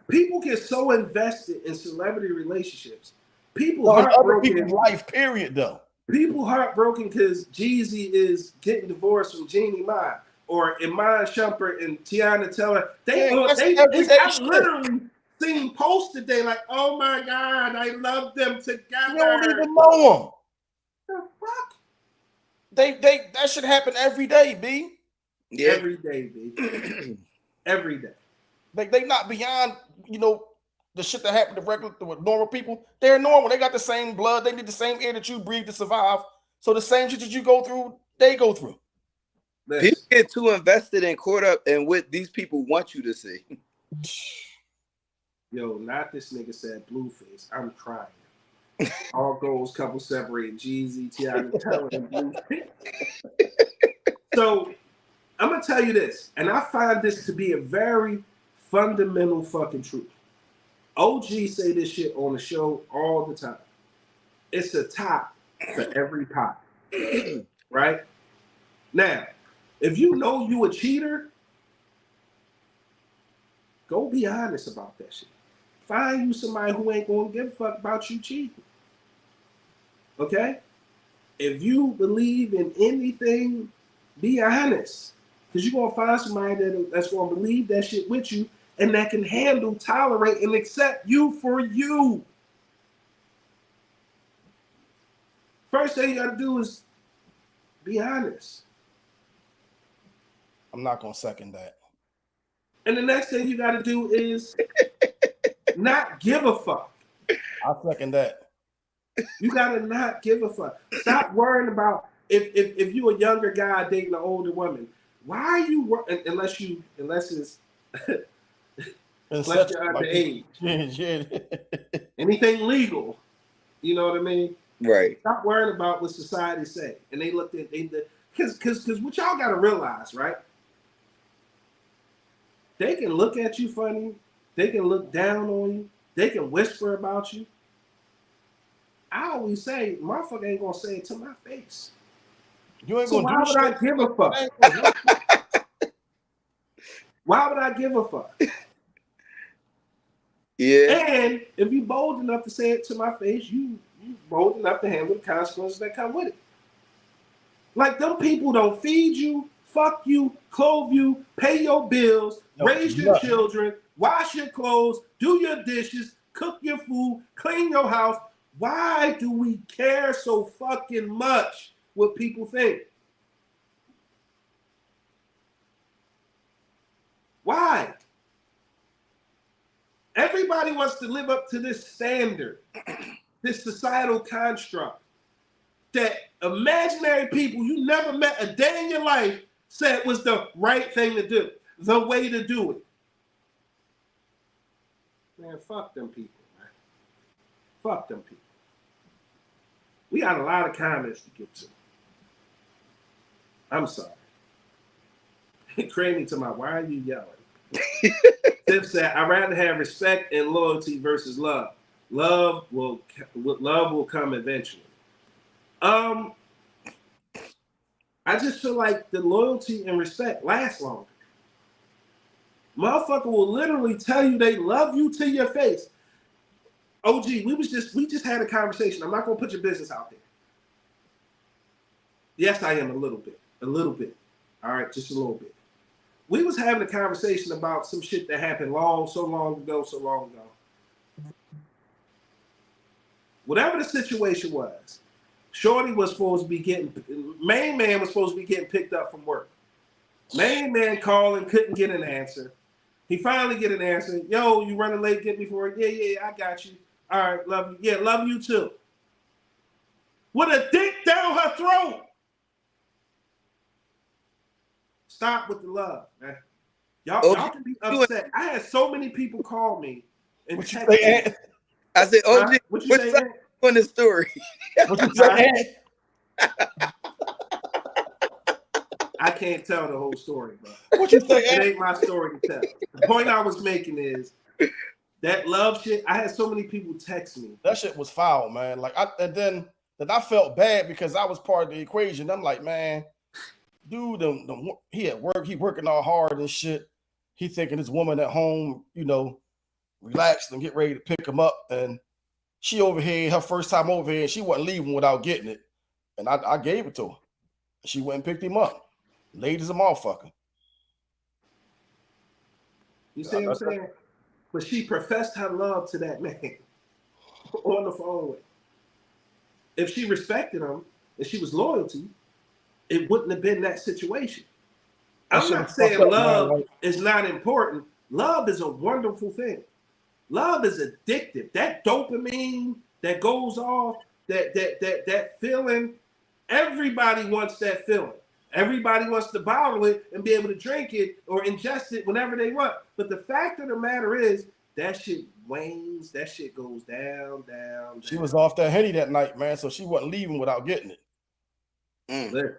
People get so invested in celebrity relationships. People No, it's other heartbroken. people's life, period, though. People heartbroken because Jeezy is getting divorced from Jeannie Mai, or Iman Shumpert and Tiana Taylor. I've literally seen posts today like, "Oh my God, I love them together." You don't even know them. The fuck? That should happen every day, B. Yeah. Every day, B. Every day. They not beyond, the shit that happened to normal people. They're normal. They got the same blood. They need the same air that you breathe to survive. So the same shit that you go through, they go through. People get too invested and caught up in what these people want you to see. Yo, not this nigga said Blueface. I'm crying. All goals, couple separated. Jeezy, Tiana Taylor, and Blueface. So I'm gonna tell you this, and I find this to be a very fundamental fucking truth. OG say this shit on the show all the time. It's a top for every pot. Right? Now, if you know you a cheater, go be honest about that shit. Find you somebody who ain't gonna give a fuck about you cheating. Okay? If you believe in anything, be honest. Because you're gonna find somebody that's gonna believe that shit with you and that can handle, tolerate, and accept you for you. First thing you gotta do is be honest. I'm not gonna second that. And the next thing you gotta do is not give a fuck. I second that. You gotta not give a fuck. Stop worrying about if you a younger guy dating an older woman. Why are you unless it's unless you're underage. Anything legal, you know what I mean? Right. Stop worrying about what society say. And they looked at because what y'all gotta realize, right? They can look at you funny, they can look down on you, they can whisper about you. I always say, motherfucker ain't gonna say it to my face. You ain't So gonna why do would shit. I give a fuck? Why would I give a fuck? Yeah. And if you bold enough to say it to my face, you bold enough to handle the consequences that come with it. Like, them people don't feed you, fuck you, clothe you, pay your bills, raise your children, wash your clothes, do your dishes, cook your food, clean your house. Why do we care so fucking much what people think? Why? Everybody wants to live up to this standard, this societal construct that imaginary people you never met a day in your life said was the right thing to do, the way to do it. Man, fuck them people, man. Fuck them people. We got a lot of comments to get to. I'm sorry. Crazy to my, why are you yelling? Tiff said, I'd rather have respect and loyalty versus love. Love will come eventually. I just feel like the loyalty and respect last longer. Motherfucker will literally tell you they love you to your face. OG, we just had a conversation. I'm not gonna put your business out there. Yes, I am a little bit. All right, just a little bit. We was having a conversation about some shit that happened so long ago. Whatever the situation was, Shorty was supposed to be main man was supposed to be getting picked up from work. Main man calling, couldn't get an answer. He finally get an answer. Yo, you running late, get me for work? Yeah, I got you. All right, love you. Yeah, love you too. With a dick down her throat. Stop with the love, man. Y'all can be upset. I had so many people call me and text me. I said, OG, what you say on the story? What you say? I can't tell the whole story, bro. What you say? It ain't my story to tell. The point I was making is that love shit. I had so many people text me. That shit was foul, man. Like, then I felt bad because I was part of the equation. I'm like, man, dude, he at work, he working all hard and shit. He thinking his woman at home, you know, relaxed and get ready to pick him up. And she over here, her first time over here, and she wasn't leaving without getting it. And I gave it to her. She went and picked him up. Late as a motherfucker. You see what I'm saying? But she professed her love to that man on the phone with. If she respected him, if she was loyal to, it wouldn't have been that situation. I'm not saying love is not important. Love is a wonderful thing. Love is addictive. That dopamine that goes off, that feeling, everybody wants that feeling. Everybody wants to bottle it and be able to drink it or ingest it whenever they want. But the fact of the matter is, that shit wanes. That shit goes down. She was off that Henny that night, man, so she wasn't leaving without getting it. Listen,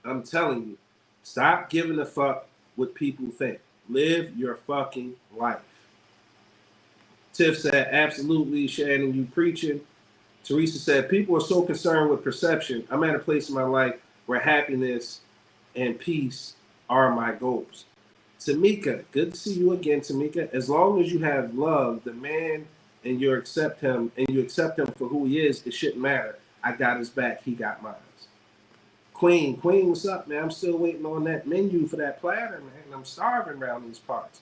I'm telling you, stop giving a fuck what people think. Live your fucking life. Tiff said, absolutely, Shannon, you preaching. Teresa said, people are so concerned with perception. I'm at a place in my life where happiness and peace are my goals. Tamika, good to see you again, Tamika. As long as you have love, the man, and you accept him for who he is, it shouldn't matter. I got his back, he got mine. Queen, what's up, man? I'm still waiting on that menu for that platter, man. I'm starving around these parts.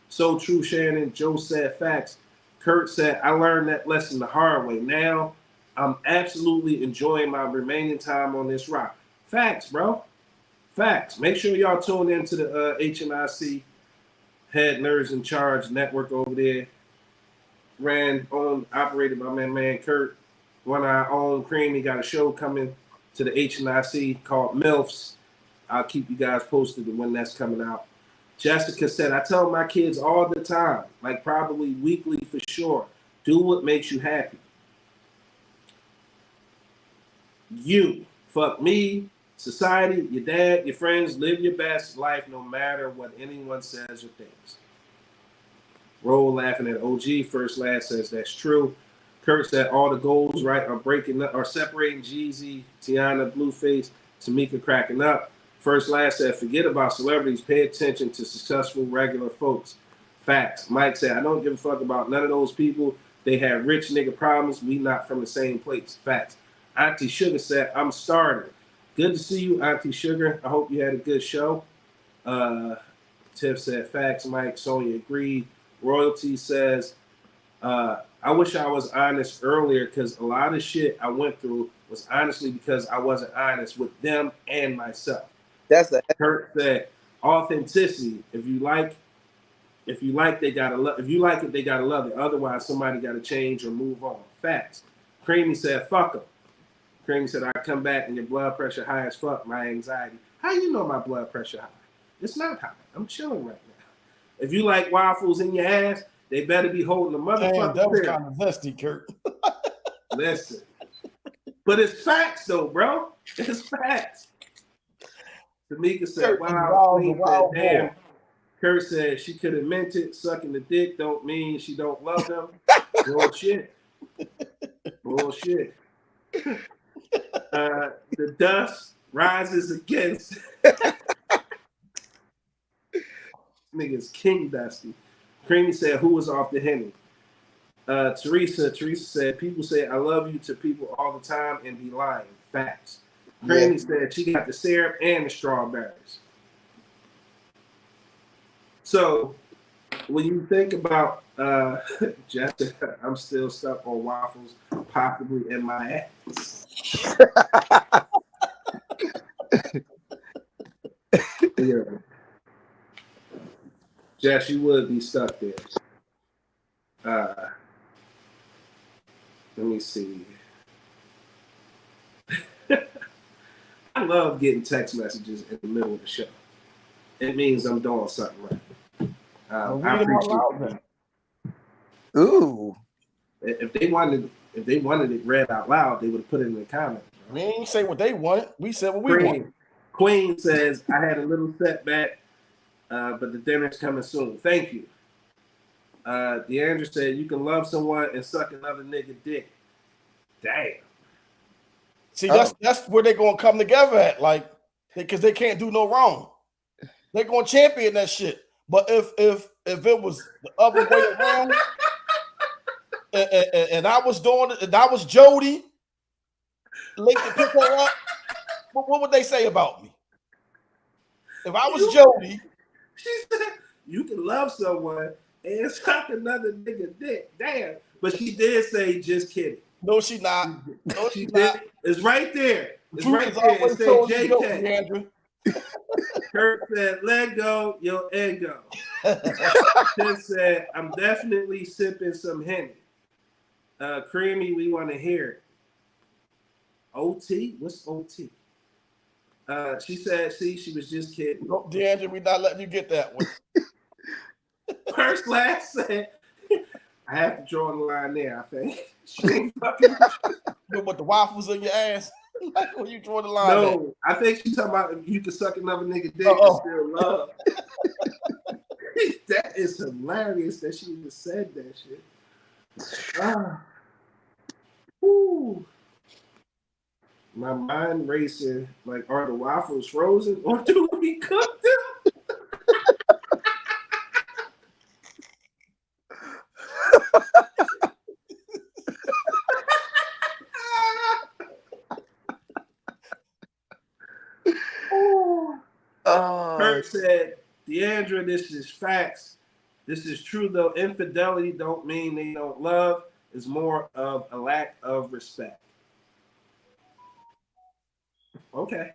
So true, Shannon. Joe said facts. Kurt said, I learned that lesson the hard way. Now, I'm absolutely enjoying my remaining time on this rock. Facts, bro. Facts. Make sure y'all tune into the HNIC Head Nerds in Charge network over there. Operated by my man Kurt. One of our own Cream. He got a show coming to the HNIC called MILFs. I'll keep you guys posted when that's coming out. Jessica said, I tell my kids all the time, like probably weekly for sure, do what makes you happy. You, fuck me, society, your dad, your friends, live your best life no matter what anyone says or thinks. Roll laughing at OG. First Last says that's true. Kurt said all the goals, right, are separating Jeezy, Tiana, Blueface, Tamika cracking up. First Last said, forget about celebrities, pay attention to successful regular folks. Facts. Mike said, I don't give a fuck about none of those people. They have rich nigga problems. We not from the same place. Facts. Auntie Sugar said, I'm starting. Good to see you, Auntie Sugar. I hope you had a good show. Tiff said, facts, Mike. Sonia agreed. Royalty says, I wish I was honest earlier because a lot of shit I went through was honestly because I wasn't honest with them and myself. Kurt said, authenticity. If you like it, they gotta love it. Otherwise, somebody gotta change or move on. Facts. Creamy said, fuck them. Creamy said, I come back and your blood pressure high as fuck, my anxiety. How you know my blood pressure high? It's not high. I'm chilling right now. If you like waffles in your ass, they better be holding the motherfucker. That was kind of zesty, Kurt. Listen. But it's facts, though, bro. It's facts. Tamika said, wow. Queen said, damn. Kurt said she could have meant it. Sucking the dick don't mean she don't love them. Bullshit. The dust rises against niggas King Dusty. Creamy said, who was off the Henny? Teresa said, people say I love you to people all the time and be lying. Facts. Creamy said she got the syrup and the strawberries. So when you think about Jessica, I'm still stuck on waffles, possibly in my ass. Yeah. Jess, you would be stuck there. Let me see. I love getting text messages in the middle of the show. It means I'm doing something right. I appreciate it. Ooh. If they wanted it read out loud, they would have put it in the comments. We ain't say what they wanted. We said what we wanted. Queen says, I had a little setback, but the dinner's coming soon. Thank you. DeAndre said, you can love someone and suck another nigga dick. Damn. See, that's where they're gonna come together at, like, because they can't do no wrong. They're gonna champion that shit. But if it was the other way around, and I was doing it, and I was Jody, late to pick her up, what would they say about me? If I was Jody, she said you can love someone and suck another nigga dick. Damn. But she did say just kidding. No, she not. No, she she did. not. It's right there. It's Truth right is there. It always said told you, JK. Andrew. Kurt said, let go your ego. Tiff said, I'm definitely sipping some Henny. Creamy, we want to hear it. OT? What's OT? She said, see, she was just kidding. No, DeAndre, we not letting you get that one. First class said, I have to draw the line there, I think. Sure, fucking. With the waffles in your ass? Like, where you draw the line? No, I think she's talking about if you can suck another nigga dick and still love. That is hilarious that she even said that shit. Woo. My mind racing. Like, are the waffles frozen or do we cook them? Kurt said, Deandra, this is facts. This is true, though. Infidelity don't mean they don't love. It's more of a lack of respect. Okay.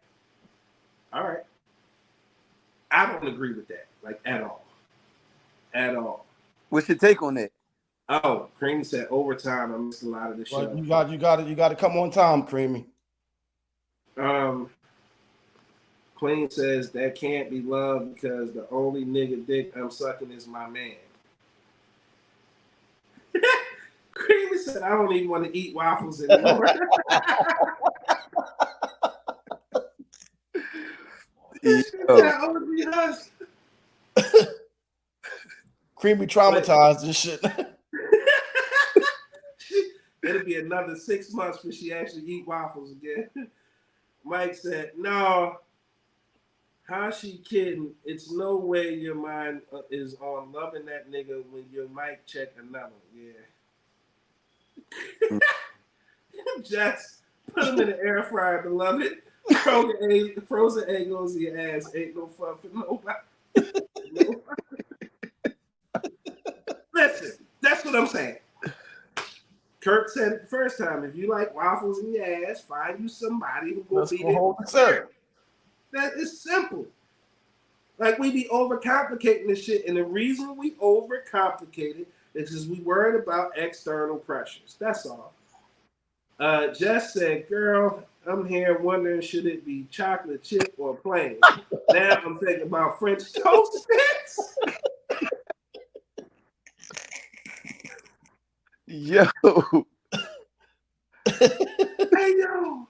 All right. I don't agree with that, like, at all. At all. What's your take on that? Oh, Creamy said overtime. I missed a lot of the show. Well, you got to come on time, Creamy. Queen says that can't be love because the only nigga dick I'm sucking is my man. Creamy said I don't even want to eat waffles anymore. Creamy traumatized and shit. It'll be another 6 months before she actually eat waffles again. Mike said, no. How she kidding? It's no way your mind is on loving that nigga when your mic check another. Yeah. Just put him in the air fryer, beloved. Frozen egg goes in your ass. Ain't no fun for nobody. Listen, that's what I'm saying. Kurt said it the first time. If you like waffles in your ass, find you somebody who will beat it. That is simple. Like, we be overcomplicating this shit, and the reason we overcomplicate it is because we worried about external pressures. That's all. Jess said, girl, I'm here wondering, should it be chocolate chip or plain? Now I'm thinking about French toast sticks. Yo. Hey, yo.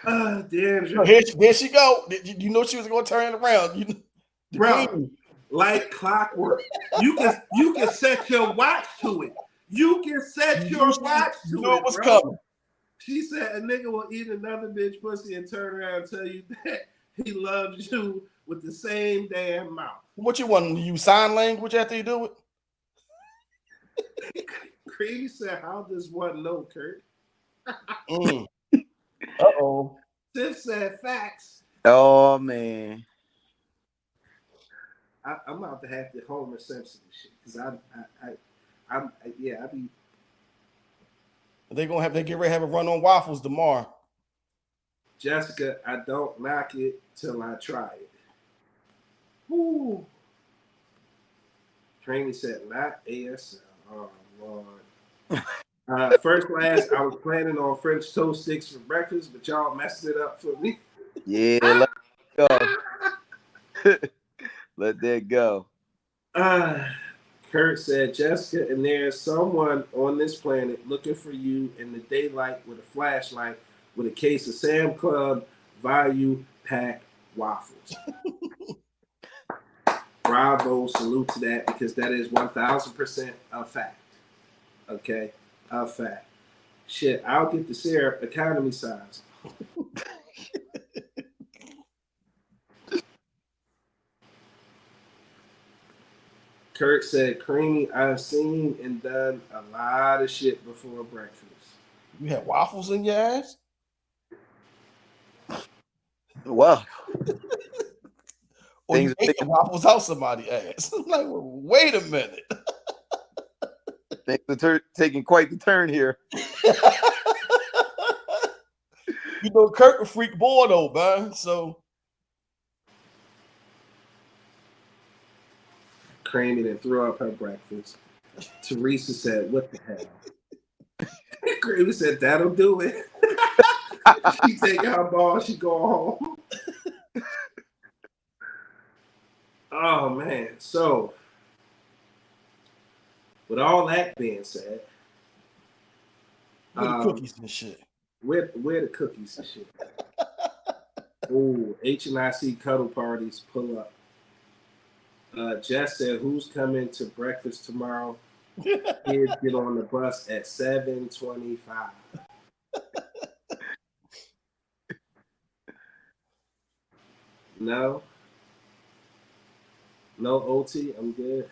Damn. There she go. You know she was going to turn it around. Bro, like clockwork. You can set your watch to it. You can set your watch to it. You know what's coming. She said a nigga will eat another bitch pussy and turn around and tell you that he loves you with the same damn mouth. What you want to use sign language after you do it? Creedy said, how does one know, Kurt? Uh-oh. Tiff said facts. Oh, man. I'm about to have to Homer Simpson shit because I be. They're gonna have to get ready to have a run on waffles tomorrow. Jessica, I don't knock it till I try it. Woo. Trainee said not ASL. Oh Lord. First class, I was planning on French toast sticks for breakfast, but y'all messed it up for me. Yeah, let it go. Let that go. Kurt said, Jessica, and there's someone on this planet looking for you in the daylight with a flashlight with a case of Sam Club value pack waffles. Bravo, salute to that, because that is 1000% a fact. Okay, a fact. Shit, I'll get the syrup economy size. Kurt said, Creamy, I've seen and done a lot of shit before breakfast. You had waffles in your ass? Wow. Or you ate the waffles out somebody's ass? I'm like, well, wait a minute. Things are taking quite the turn here. You know, Kirk a freak boy though, man. So Creamy then threw up her breakfast. Teresa said, what the hell? Creamy said, that'll do it. She taking her ball, she go home. Oh man. So with all that being said, where the cookies and shit. Where the cookies and shit? Oh, HNIC cuddle parties pull up. Jess said, who's coming to breakfast tomorrow? Kids get on the bus at 7:25. No OT, I'm good.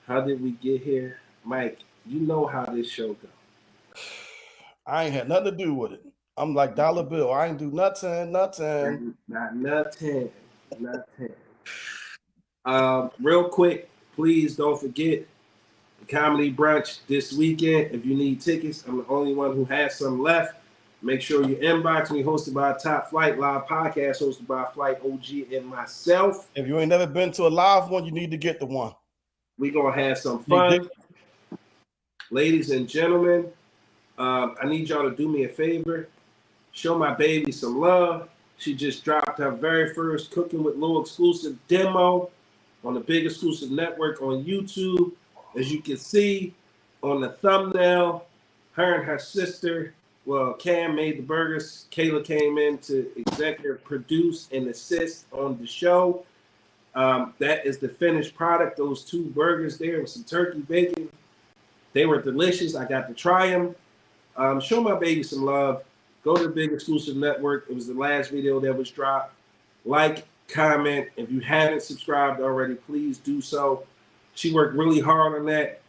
How did we get here? Mike, you know how this show go. I ain't had nothing to do with it. I'm like Dollar Bill. I ain't do nothing. Not nothing. Real quick, please don't forget the comedy brunch this weekend. If you need tickets, I'm the only one who has some left. Make sure you inbox me. Hosted by Top Flight Live Podcast, hosted by Flight OG and myself. If you ain't never been to a live one, you need to get the one. We're gonna have some fun, ladies and gentlemen. I need y'all to do me a favor. Show my baby some love. She just dropped her very first Cooking with Lou exclusive demo on the Big Exclusive Network on YouTube. As you can see on the thumbnail, her and her sister, well, Cam made the burgers. Kayla came in to executive produce and assist on the show. That is the finished product. Those two burgers there with some turkey bacon. They were delicious. I got to try them. Show my baby some love. Go to the Big Exclusive Network. It was the last video that was dropped. Like, comment. If you haven't subscribed already, please do so. She worked really hard on that.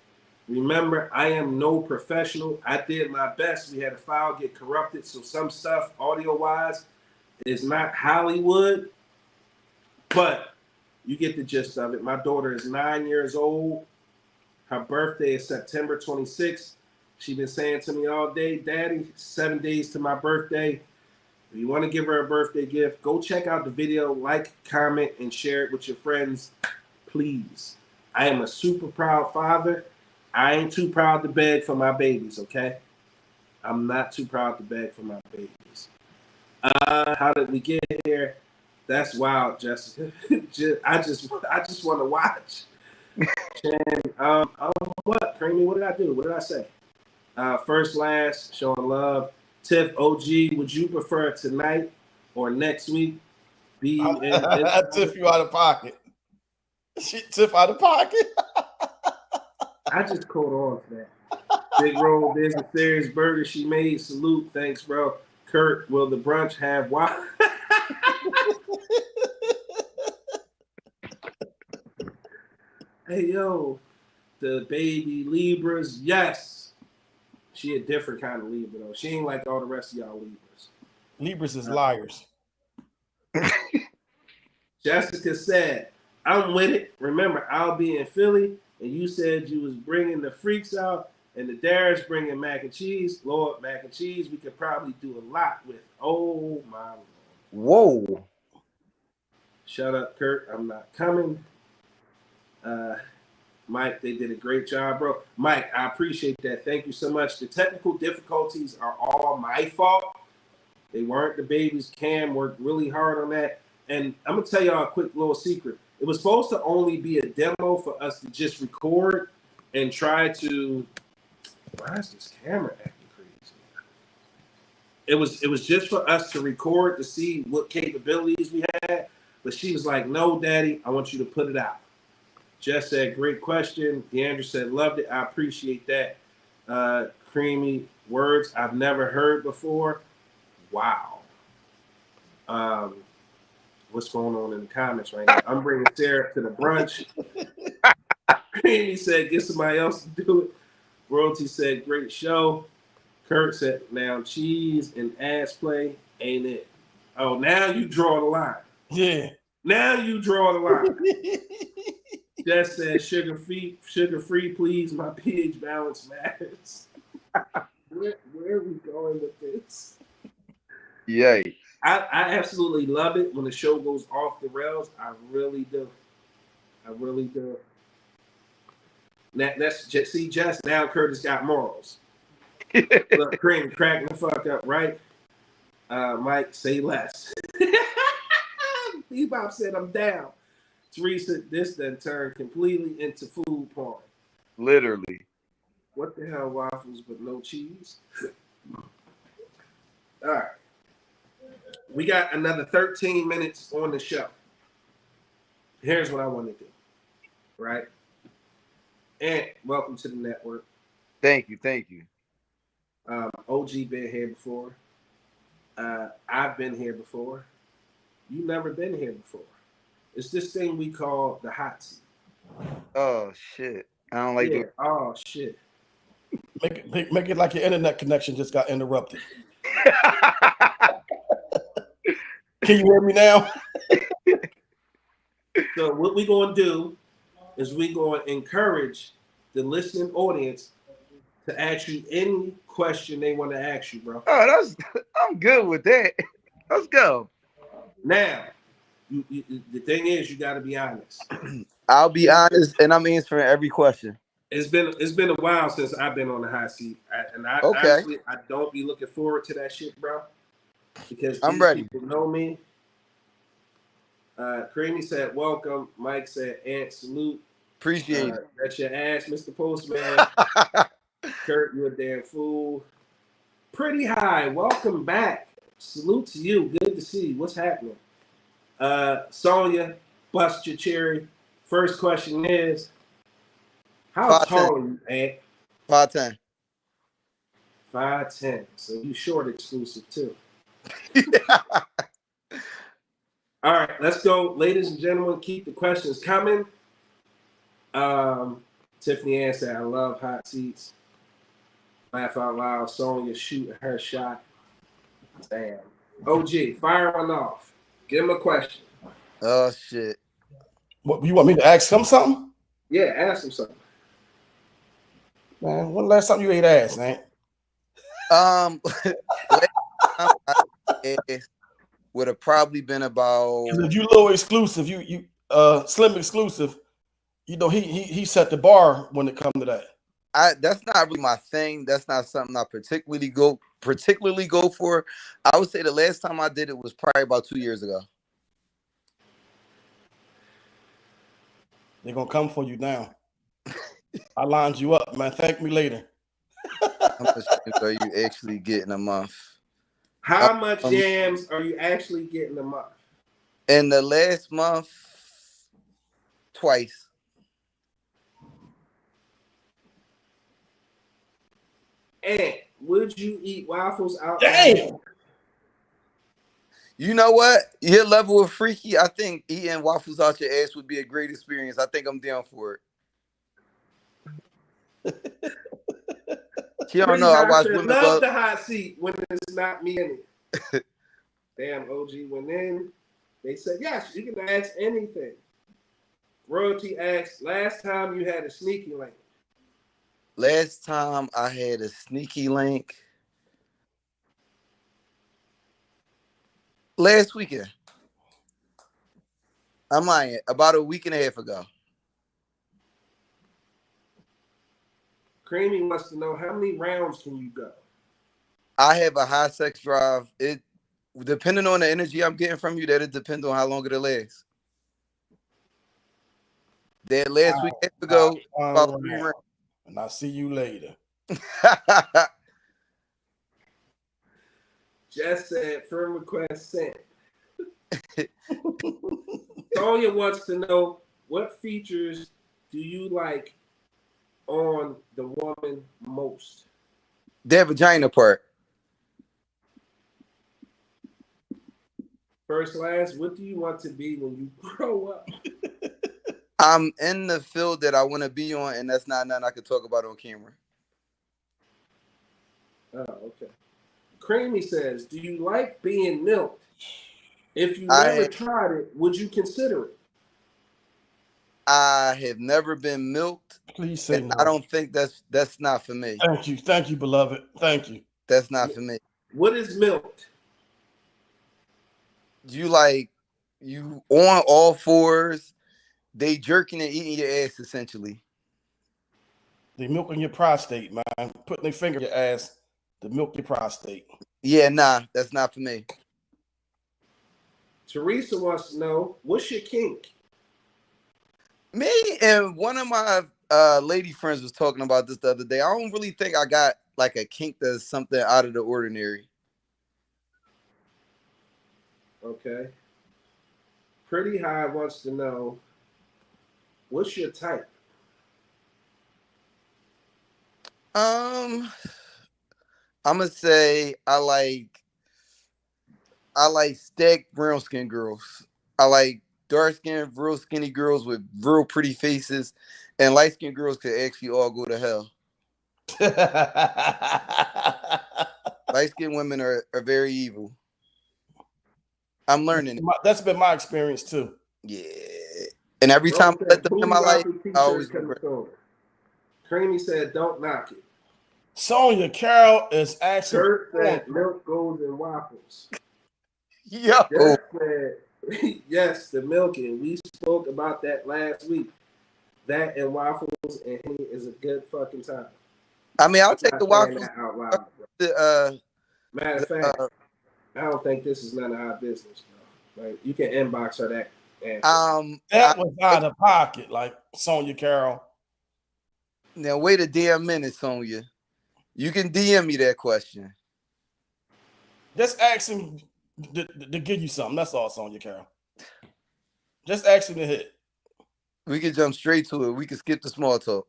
Remember, I am no professional. I did my best. We had a file get corrupted, so some stuff, audio-wise, is not Hollywood, but you get the gist of it. My daughter is 9 years old. Her birthday is September 26th. She's been saying to me all day, Daddy, 7 days to my birthday. If you want to give her a birthday gift, go check out the video, like, comment, and share it with your friends, please. I am a super proud father. I ain't too proud to beg for my babies, okay? I'm not too proud to beg for my babies. How did we get here? That's wild, Jessica. I just want to watch. And, what, Creamy? What did I do? What did I say? First, last, showing love. Tiff, OG, would you prefer tonight or next week? Tiff, you out of pocket. Tiff out of pocket. I just caught on to that. Big roll, there's a serious burger she made. Salute, thanks, bro. Kurt, will the brunch have why? Hey, yo, the baby Libras, yes. She a different kind of Libra, though. She ain't like all the rest of y'all Libras. Libras is liars. Jessica said, I'm with it. Remember, I'll be in Philly, and you said you was bringing the freaks out, and the Darius bringing mac and cheese. Lord, mac and cheese, we could probably do a lot with. Oh, my Lord. Whoa. Shut up, Kurt. I'm not coming. Mike, they did a great job, bro. Mike, I appreciate that. Thank you so much. The technical difficulties are all my fault. They weren't the babies. Cam worked really hard on that. And I'm going to tell y'all a quick little secret. It was supposed to only be a demo for us to just record and try to... Why is this camera acting crazy? It was just for us to record to see what capabilities we had. But she was like, no, Daddy, I want you to put it out. Jess said, great question. Deandra said, loved it. I appreciate that. Creamy, Words I've never heard before. Wow. What's going on in the comments right now? I'm bringing Sarah to the brunch. Creamy said, get somebody else to do it. Royalty said, great show. Kurt said, now cheese and ass play ain't it. Oh, now you draw the line. Yeah. Now you draw the line. Jess said, sugar free, please. My pH balance matters. Where are we going with this? Yay. I absolutely love it when the show goes off the rails. I really do. I really do. That's just, see, Jess, now Curtis got morals. Look, Cream cracking the fuck up, right? Mike, say less. Bebop said, I'm down. Teresa, this then turned completely into food porn. Literally. What the hell, waffles but no cheese? All right. We got another 13 minutes on the show. Here's what I want to do, right? And welcome to the network. Thank you. Thank you. OG been here before. I've been here before. You never been here before. It's this thing we call the hot seat. Oh, shit. I don't like doing. Oh, shit. Make it like your internet connection just got interrupted. Can you hear me now? So what we're going to do is we're going to encourage the listening audience to ask you any question they want to ask you, bro. Oh, I'm good with that. Let's go. Now, the thing is, you got to be honest. I'll be honest, and I'm answering every question. It's been a while since I've been on the hot seat, Okay. honestly, I don't be looking forward to that shit, bro. Because I'm ready. People know me. Creamy said, welcome. Mike said, Aunt, salute. Appreciate it. That's your ass, Mr. Postman. Kurt, you a damn fool. Pretty high. Welcome back. Salute to you. Good to see you. What's happening? Sonia, bust your cherry. First question is, how tall are you, Aunt? 5'10". 5'10". So you short exclusive too. All right, let's go. Ladies and gentlemen, keep the questions coming. Tiffany Ann said, I love hot seats. Laugh out loud. Sonya shooting her shot. Damn. OG, fire one off. Give him a question. Oh, shit. What, you want me to ask him something? Yeah, ask him something. Man, when last time you ate ass, man? It would have probably been about. If you low exclusive, you slim exclusive, you know he set the bar when it comes to that. That's not really my thing. That's not something I particularly go for. I would say the last time I did it was probably about 2 years ago. They're gonna come for you now. I lined you up, man. Thank me later. How much are you actually getting a month? How much yams are you actually getting a month? In the last month, twice. And would you eat waffles out? Damn. You know what? Your level of freaky, I think eating waffles out your ass would be a great experience. I think I'm down for it. You don't know. I watch women love the hot seat when it's not me in it. Damn, OG went in. They said, yes, you can ask anything. Royalty asked, last time you had a sneaky link. Last time I had a sneaky link. Last weekend. I'm lying. About a week and a half ago. Creamy wants to know, how many rounds can you go? I have a high sex drive. It depending on the energy I'm getting from you, that'll depend on how long it'll last. That last week ago, about 3 rounds. And I'll see you later. Jess said, firm request sent. Sonia wants to know, what features do you like on the woman most? Their vagina part. First, last, what do you want to be when you grow up? I'm in the field that I want to be on, and that's not nothing I could talk about on camera. Oh, okay. Creamy says, do you like being milked? If you I never have- tried it, would you consider it? I have never been milked. Please say And no. I don't think that's not for me. Thank you, beloved. Thank you. That's not for me. What is milked? You on all fours, they jerking and eating your ass essentially. They milking your prostate, man. Putting their finger in your ass to milk your prostate. Yeah, nah, that's not for me. Teresa wants to know, what's your kink? Me and one of my lady friends was talking about this the other day. I don't really think I got like a kink that's something out of the ordinary. Okay. Pretty High wants to know, what's your type? I'm gonna say I like stacked brown skin girls. I like dark skinned, real skinny girls with real pretty faces, and light skinned girls could actually all go to hell. Light skinned women are very evil. I'm learning it. That's been my experience too. Yeah. And every time I let them in my life, I always regret. Creamy said, don't knock it. Sonya Carroll is actually. Kurt said, milk goes in waffles. Yo. Jeff said, yes, the milking. We spoke about that last week. That and waffles and honey is a good fucking time. I mean, I'll take the waffles. Out loud, matter of fact, I don't think this is none of our business, bro. Like, you can inbox her that answer. That was out of pocket, like Sonya Carroll. Now wait a damn minute, Sonya. You can DM me that question. Just ask him to give you something. That's all, Sonya Carroll. Just ask him to hit. We can jump straight to it. We can skip the small talk.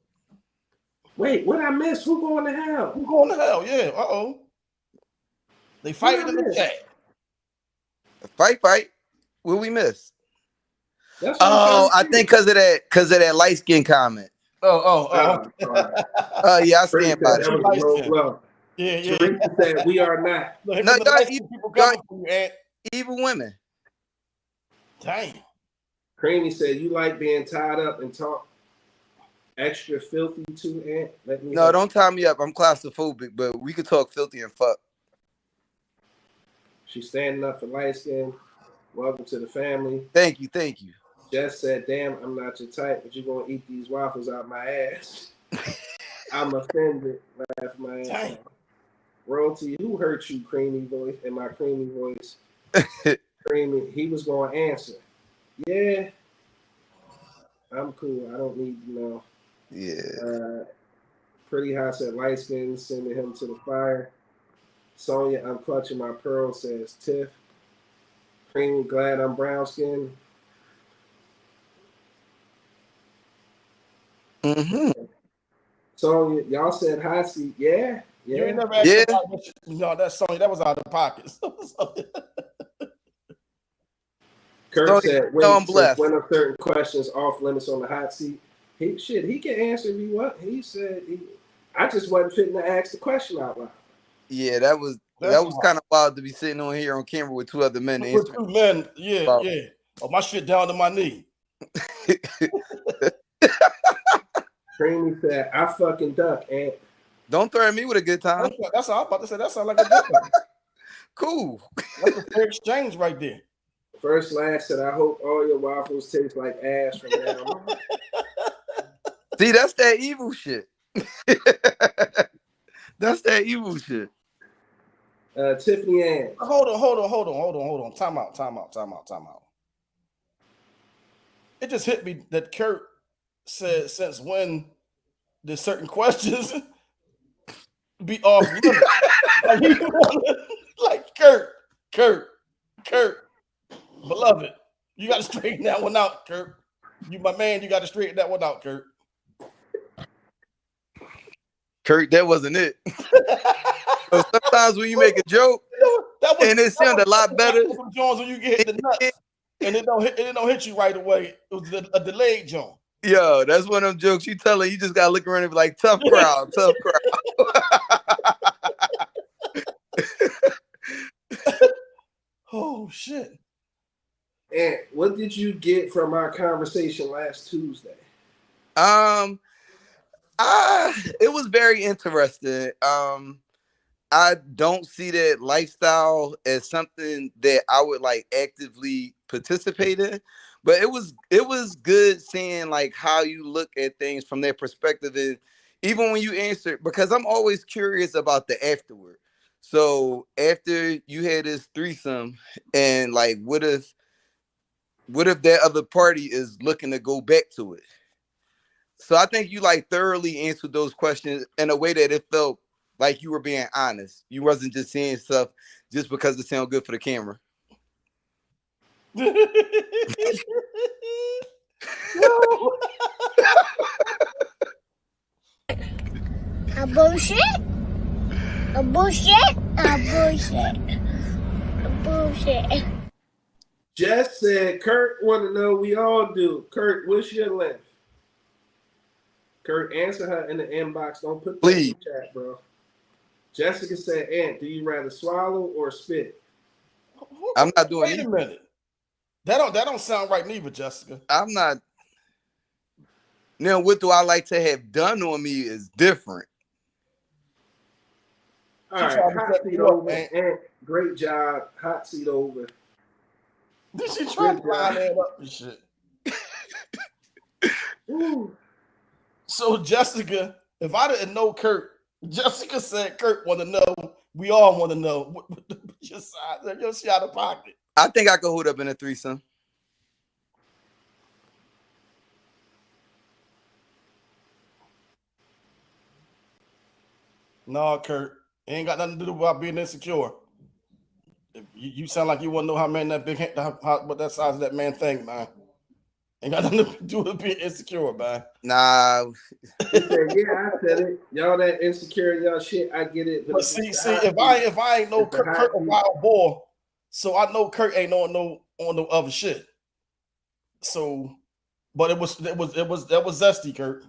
Wait, what I missed? Who going to hell? Who going to hell? Yeah. Uh-oh. They fighting in the chat. Fight. What we miss? That's I think because of that light skin comment. Oh. Yeah, I stand by that. Was a low blow. Yeah. Teresa said we are not. No, y'all evil women. Damn. Creamy said you like being tied up and talk extra filthy too, Aunt. Let me No, don't tie me up. I'm claustrophobic, but we could talk filthy and fuck. She's standing up for light skin. Welcome to the family. Thank you. Jess said, damn, I'm not your type, but you're going to eat these waffles out my ass. I'm offended. Laugh my ass. Royalty, who hurt you, creamy voice, in my creamy voice? Creamy, he was going to answer. Yeah. I'm cool. I don't need to know. Yeah. Pretty High said, light skin, sending him to the fire. Sonya, I'm clutching my pearl, says Tiff. Creamy, glad I'm brown skin. Mm-hmm. So y'all said hot seat, yeah. You ain't never asked no, that's Sonya. That was out of pocket. Kurt said, when are certain questions off limits on the hot seat? He can answer if he what. He said I just wasn't fitting to ask the question out loud. Yeah, that was kind of wild to be sitting on here on camera with two other men. With two men, yeah. Oh, my shit down to my knee. Creamy said, I fucking duck, Aunt. Don't threaten me with a good time. That's all I'm about to say. That sounds like a good one. Cool. That's a fair exchange right there. First Last said, I hope all your waffles taste like ass from now on. See, that's that evil shit. That's that evil shit. Tiffany Ann. Hold on. Time out. It just hit me that Kurt said, since when did certain questions be off limits? Like Kurt, beloved, you got to straighten that one out, Kurt. You my man, you got to straighten that one out, Kurt. Kurt, that wasn't it. So sometimes when you make a joke and it sounds a lot better, Some Jones when you get hit the nuts and it don't hit you right away. It was a delayed joint. yo, that's one of them jokes you telling. You just gotta look around and be like, tough crowd, tough crowd. Oh shit. And what did you get from our conversation last Tuesday? It was very interesting. I don't see that lifestyle as something that I would like actively participate in, but it was good seeing like how you look at things from their perspective, and even when you answer, because I'm always curious about the afterward. So after you had this threesome, and like, what if that other party is looking to go back to it? So I think you like thoroughly answered those questions in a way that it felt like you were being honest. You wasn't just saying stuff just because it sounded good for the camera. A bullshit. A bullshit. A bullshit. A bullshit. Jess said, Kurt want to know, we all do. Kurt, what's your length? Kurt, answer her in the inbox. Don't put that in the chat, bro. Jessica said, Ant, do you rather swallow or spit? I'm not doing Wait a minute. That don't sound right neither, Jessica. I'm not. Now, what do I like to have done on me is different. All right, hot seat over. Ant, great job. Hot seat over. Did she try to line that up and shit? So, Jessica, if I didn't know Kurt, Jessica said Kurt want to know. We all want to know. What your side? You're out of pocket. I think I could hold up in a threesome. No, Kurt. It ain't got nothing to do about being insecure. You sound like you want to know how man that big, what that size of that man thing, man. Ain't got nothing to do with being insecure, man. Nah. He said, yeah, I said it. Y'all that insecure, y'all shit, I get it. But see, if I ain't know Kurt a wild boy, so I know Kurt ain't on no other shit. So, but that was zesty, Kurt.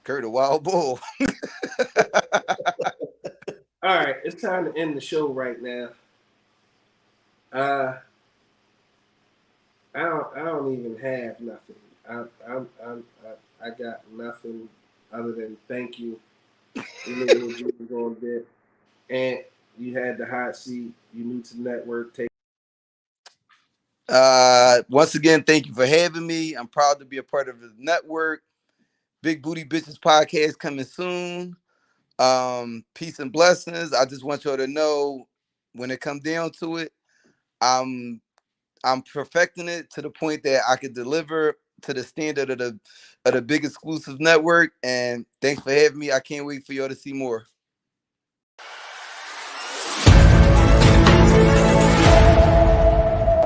Kurt a wild bull. All right, it's time to end the show right now. I don't even have nothing. I got nothing other than thank you. You knew what you were going to do. And you had the hot seat. You new to the network. Once again, thank you for having me. I'm proud to be a part of the network. Big Booty Bitches podcast coming soon. Peace and blessings. I just want y'all to know, when it comes down to it, I'm perfecting it to the point that I could deliver to the standard of the big exclusive network. And thanks for having me. I can't wait for y'all to see more.